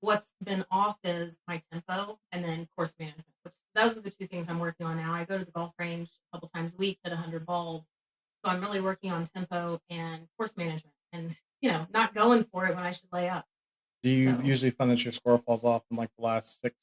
What's been off is my tempo and then course management, which those are the two things I'm working on now. I go to the golf range a couple times a week, hit 100 balls. So I'm really working on tempo and course management and, not going for it when I should lay up. Do you So usually find that your score falls off in like the last 6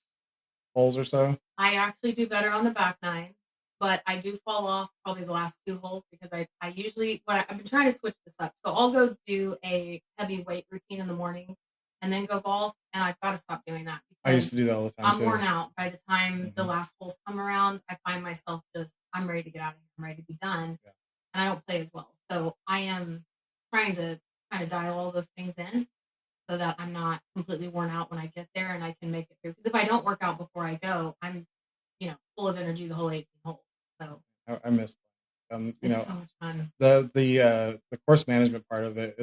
holes or so? I actually do better on the back nine, but I do fall off probably the last 2 holes because I usually, I've been trying to switch this up. So I'll go do a heavy weight routine in the morning and then go golf. And I've got to stop doing that I used to because do that all the time I'm too. worn out. By the time the Mhm. last holes come around, I find myself I'm ready to get out of here. I'm ready to be done. Yeah. And I don't play as well. So I am trying to kind of dial all those things in so that I'm not completely worn out when I get there and I can make it through. Because if I don't work out before I go, I'm full of energy the whole 18 holes. So I miss. it's so much fun. The course management part of it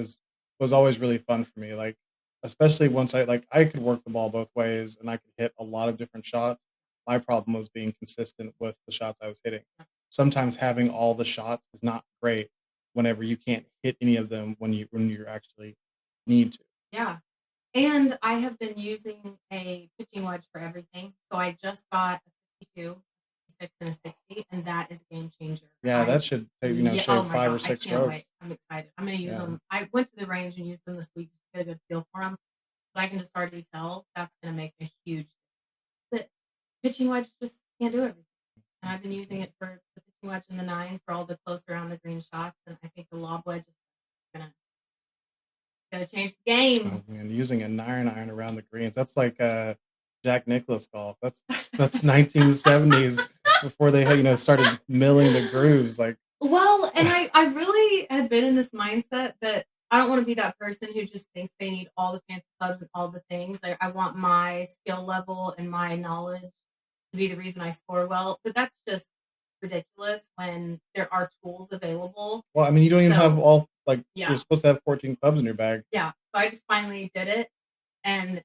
was always really fun for me. Like especially once I could work the ball both ways and I could hit a lot of different shots. My problem was being consistent with the shots I was hitting. Sometimes having all the shots is not great whenever you can't hit any of them when you actually need to. Yeah. And I have been using a pitching wedge for everything. So I just got a 52, a 56, and a 60, and that is a game changer. Yeah, that should take, Yeah, oh shave my five or God, I six can't wait. strokes. I'm excited. I'm going to use Yeah. them. I went to the range and used them this week just to get a good feel for them. But I can just already tell that's going to make a huge. The pitching wedge just can't do everything. And I've been using it for the pitching wedge and the nine for all the close around the green shots. And I think the lob wedge is gonna change the game. Oh man, using a 9 iron around the greens. That's like Jack Nicklaus golf. That's 1970s before they had, started milling the grooves. Like Well, and I really have been in this mindset that I don't want to be that person who just thinks they need all the fancy clubs and all the things. I want my skill level and my knowledge to be the reason I score well. But that's just ridiculous when there are tools available. well, I mean, you don't even have So all like you're yeah, supposed to have 14 clubs in your bag. yeah. So I just finally did it. And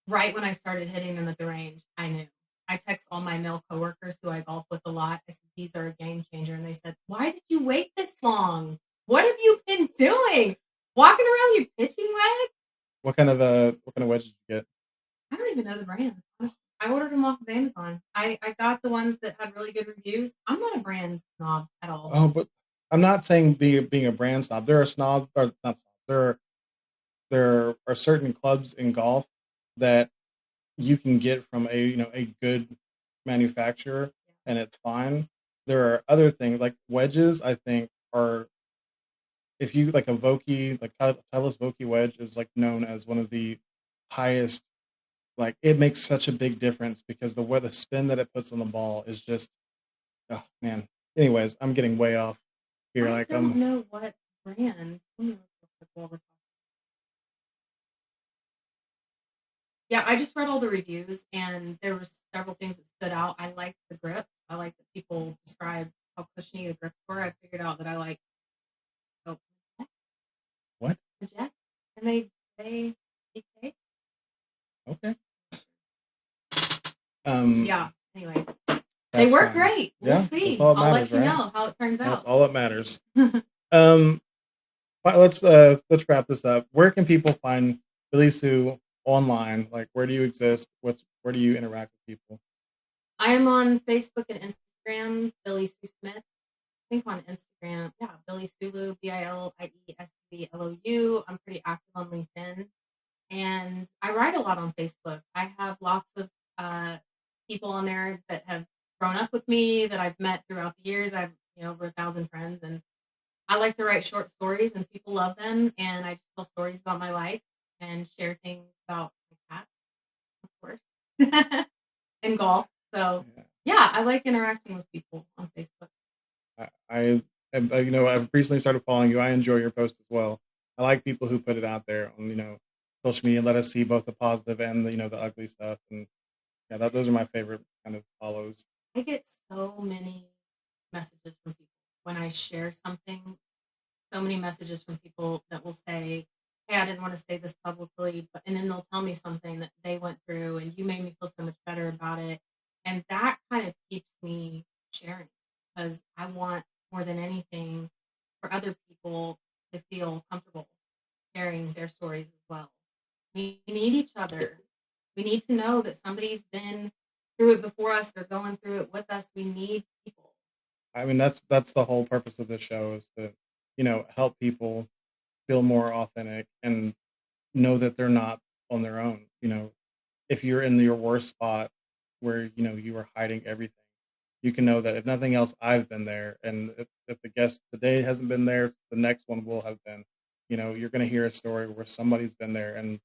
right when I started hitting them at the range, I knew. I text all my male coworkers who I golf with a lot. I said, these are a game changer. And they said, why did you wait this long? What have you been doing? Walking around your pitching wedge? What kind of wedge did you get? I don't even know the brand. Honestly. I ordered them off of Amazon. I got the ones that had really good reviews. I'm not a brand snob at all. Oh, but I'm not saying being a brand snob. There are snobs or not snobs. There are certain clubs in golf that you can get from a good manufacturer and it's fine. There are other things like wedges. I think are if you like a Vokey, like Titleist Vokey wedge is like known as one of the highest. Like it makes such a big difference because the spin that it puts on the ball is just oh man. Anyways, I'm getting way off here. I Like don't know what brand. Let me look real quick while we're talking. Yeah, I just read all the reviews and there were several things that stood out. I liked the grips. I like that people describe how cushiony the grips were. I figured out that I like oh, what? project. MAJK. Okay. Yeah. Anyway, they That's work fine. great. We'll Yeah, see. that's all that I'll matters, let you right? know how it turns That's out. all that matters. Um, but let's wrap this up. Where can people find Billie Sue online? Like, where do you exist? Where do you interact with people? I am on Facebook and Instagram, Billie Sue Smith. I think on Instagram, yeah, Billie Sulu, BILIESULOU. I'm pretty active on LinkedIn. And I write a lot on Facebook. I have lots of people on there that have grown up with me that I've met throughout the years. I've over 1,000 friends, and I like to write short stories, and people love them. And I just tell stories about my life and share things about my cat, of course. and golf. So Yeah. yeah, I like interacting with people on Facebook. I've recently started following you. I enjoy your posts as well. I like people who put it out there on, social media and let us see both the positive and the ugly stuff. And yeah, those are my favorite kind of follows. I get so many messages from people when I share something. So many messages from people that will say, "Hey, I didn't want to say this publicly," but and then they'll tell me something that they went through, and you made me feel so much better about it, and that kind of keeps me sharing because I want more than anything for other people to feel comfortable sharing their stories as well. We need each other. We need to know that somebody's been through it before us. They're going through it with us. We need people. I mean, that's the whole purpose of this show is to, help people feel more authentic and know that they're not on their own. If you're in your worst spot where, you are hiding everything, you can know that if nothing else, I've been there. And if the guest today hasn't been there, the next one will have been. You're going to hear a story where somebody's been there and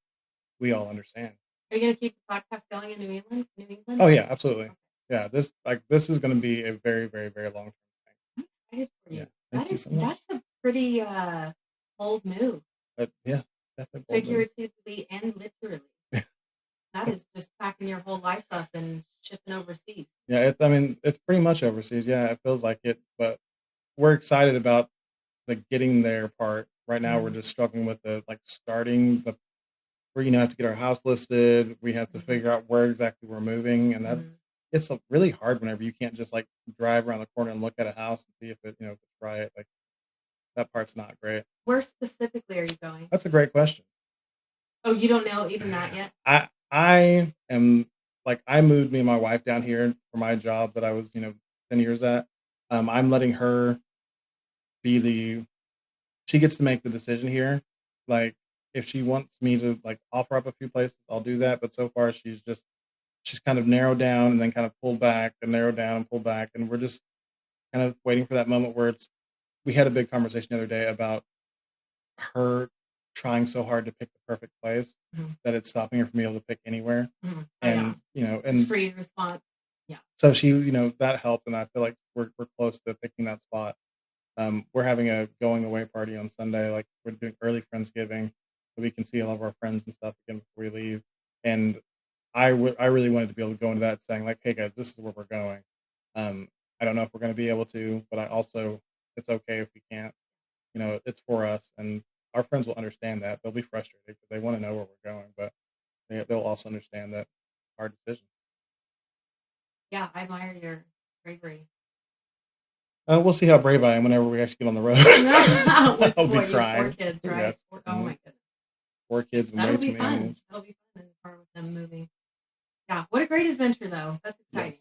we all understand. Are you going to keep the podcast going in New England? New Oh England? yeah, absolutely. Yeah, this is going to be a very, very, very long term I'm excited for thing. Yeah, you. thank you so much. That's a pretty bold move, But yeah, definitely bold move. figuratively and literally. That is just packing your whole life up and shipping overseas. Yeah, it's pretty much overseas. Yeah, it feels like it, but we're excited about the getting there part. Right now, we're just struggling with the starting the where have to get our house listed. We have to figure out where exactly we're moving, and it's really hard whenever you can't just drive around the corner and look at a house and see if if it's right. Like that part's not great. Where specifically are you going? That's a great question. Oh, you don't know even that yet? I am I moved me and my wife down here for my job that I was 10 years at. I'm letting her be she gets to make the decision here. Like if she wants me to offer up a few places, I'll do that. But so far she's kind of narrowed down and then kind of pulled back and narrowed down and pulled back. And we're just kind of waiting for that moment where we had a big conversation the other day about her trying so hard to pick the perfect place that it's stopping her from being able to pick anywhere. Oh, And yeah. and freeze response. Yeah. so she, that helped, and I feel like we're close to picking that spot. We're having a going away party on Sunday. Like we're doing early Friendsgiving, so we can see all of our friends and stuff again before we leave. And I really wanted to be able to go into that saying like, hey guys, this is where we're going. I don't know if we're going to be able to, but I also it's okay if we can't. It's for us, and our friends will understand that. They'll be frustrated because they want to know where we're going, but they'll also understand that hard decision. Yeah, I admire your bravery. We'll see how brave I am whenever we actually get on the road. With I'll be your 4 crying. kids, right? Yes. Oh my goodness. 4 kids and That'll way be too many fun. animals. That'll be fun in the car with them moving. Yeah, what a great adventure though. That's exciting.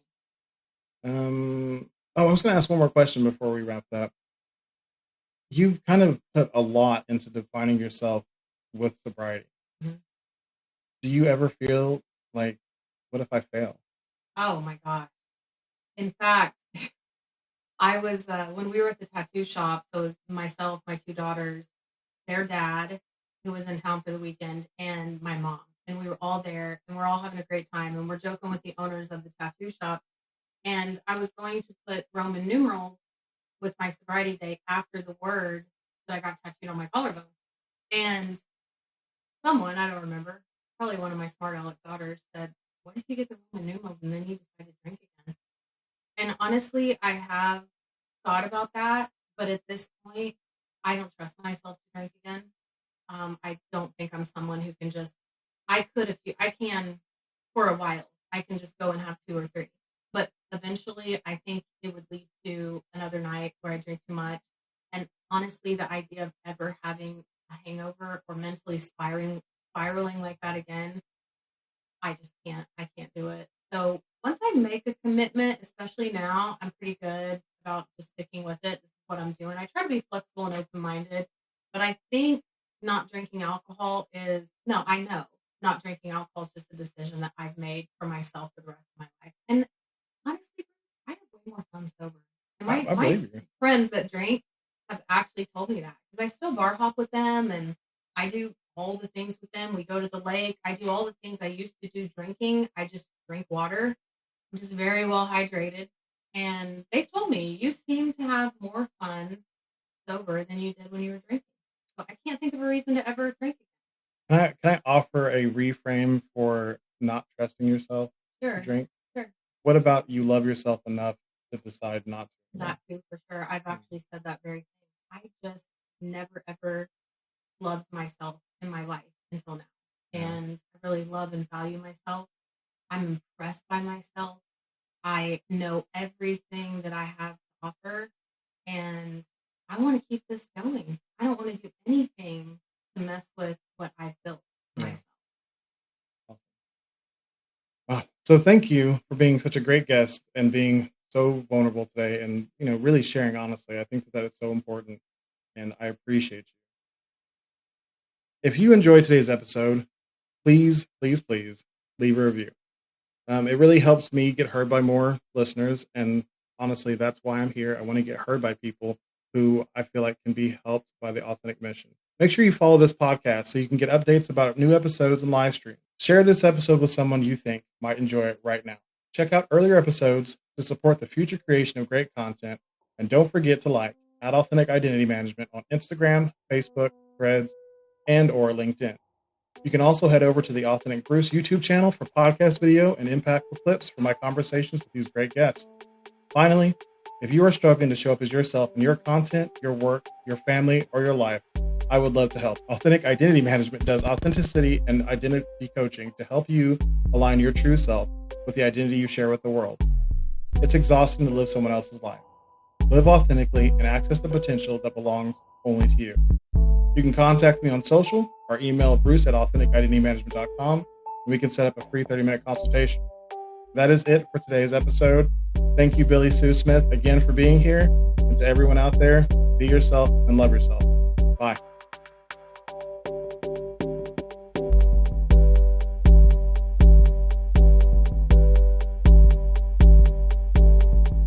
Yes. I was going to ask one more question before we wrap up. You've kind of put a lot into defining yourself with sobriety. Mhm. Do you ever feel like, what if I fail? Oh my gosh. In fact, I was when we were at the tattoo shop, so it was myself, my 2 daughters, their dad, who was in town for the weekend, and my mom. And we were all there and we're all having a great time. And we're joking with the owners of the tattoo shop. And I was going to put Roman numerals with my sobriety date after the word that I got tattooed on my collarbone. And someone, I don't remember, probably one of my smart aleck daughters said, "What if you get the Roman numerals and then you decide to drink again?" And honestly, I have thought about that, but at this point, I don't trust myself to drink again. I don't think I'm someone who can just. I can for a while. I can just go and have 2 or 3, but eventually, I think it would lead to another night where I drink too much. And honestly, the idea of ever having a hangover or mentally spiraling like that again, I just can't. I can't do it. So once I make a commitment, especially now, I'm pretty good about just sticking with it. This is what I'm doing. I try to be flexible and open minded, but I think not drinking alcohol is no, I know not drinking alcohol is just a decision that I've made for myself for the rest of my life. And honestly, I have way more fun sober. And I my believe you. friends that drink have actually told me that because I still bar hop with them and I do all the things with them. We go to the lake. I do all the things I used to do drinking. I just drink water. I'm just very well hydrated. And they've told me you seem to have more fun sober than you did when you were drinking. So I can't think of a reason to ever drink Can I offer a reframe for not trusting yourself again. to Sure, drink? sure. What about you love yourself enough to decide not to anymore? That too, for sure. I've Mm, actually said that very thing. I just never ever loved myself in my life until now. yeah, And I really love and value myself. I'm impressed by myself. I know everything that I have to offer, and I want to keep this going. I don't want to do anything to mess with what I've built for yeah. myself. Awesome. Wow. So thank you for being such a great guest and being so vulnerable today and really sharing honestly. I think that is so important and I appreciate you. If you enjoyed today's episode, please, please, please leave a review. It really helps me get heard by more listeners. And honestly, that's why I'm here. I want to get heard by people who I feel like can be helped by the authentic mission. Make sure you follow this podcast so you can get updates about new episodes and live streams. Share this episode with someone you think might enjoy it right now. Check out earlier episodes to support the future creation of great content. And don't forget to like at Authentic Identity Management on Instagram, Facebook, Threads, and or LinkedIn. You can also head over to the Authentic Bruce YouTube channel for podcast video and impactful clips from my conversations with these great guests. Finally, if you are struggling to show up as yourself in your content, your work, your family, or your life, I would love to help. Authentic Identity Management does authenticity and identity coaching to help you align your true self with the identity you share with the world. It's exhausting to live someone else's life. Live authentically and access the potential that belongs only to you. You can contact me on social or email Bruce at authenticidentitymanagement.com and we can set up a free 30-minute consultation. That is it for today's episode. Thank you, Billie Sue Smith, again for being here. And to everyone out there, be yourself and love yourself. Bye.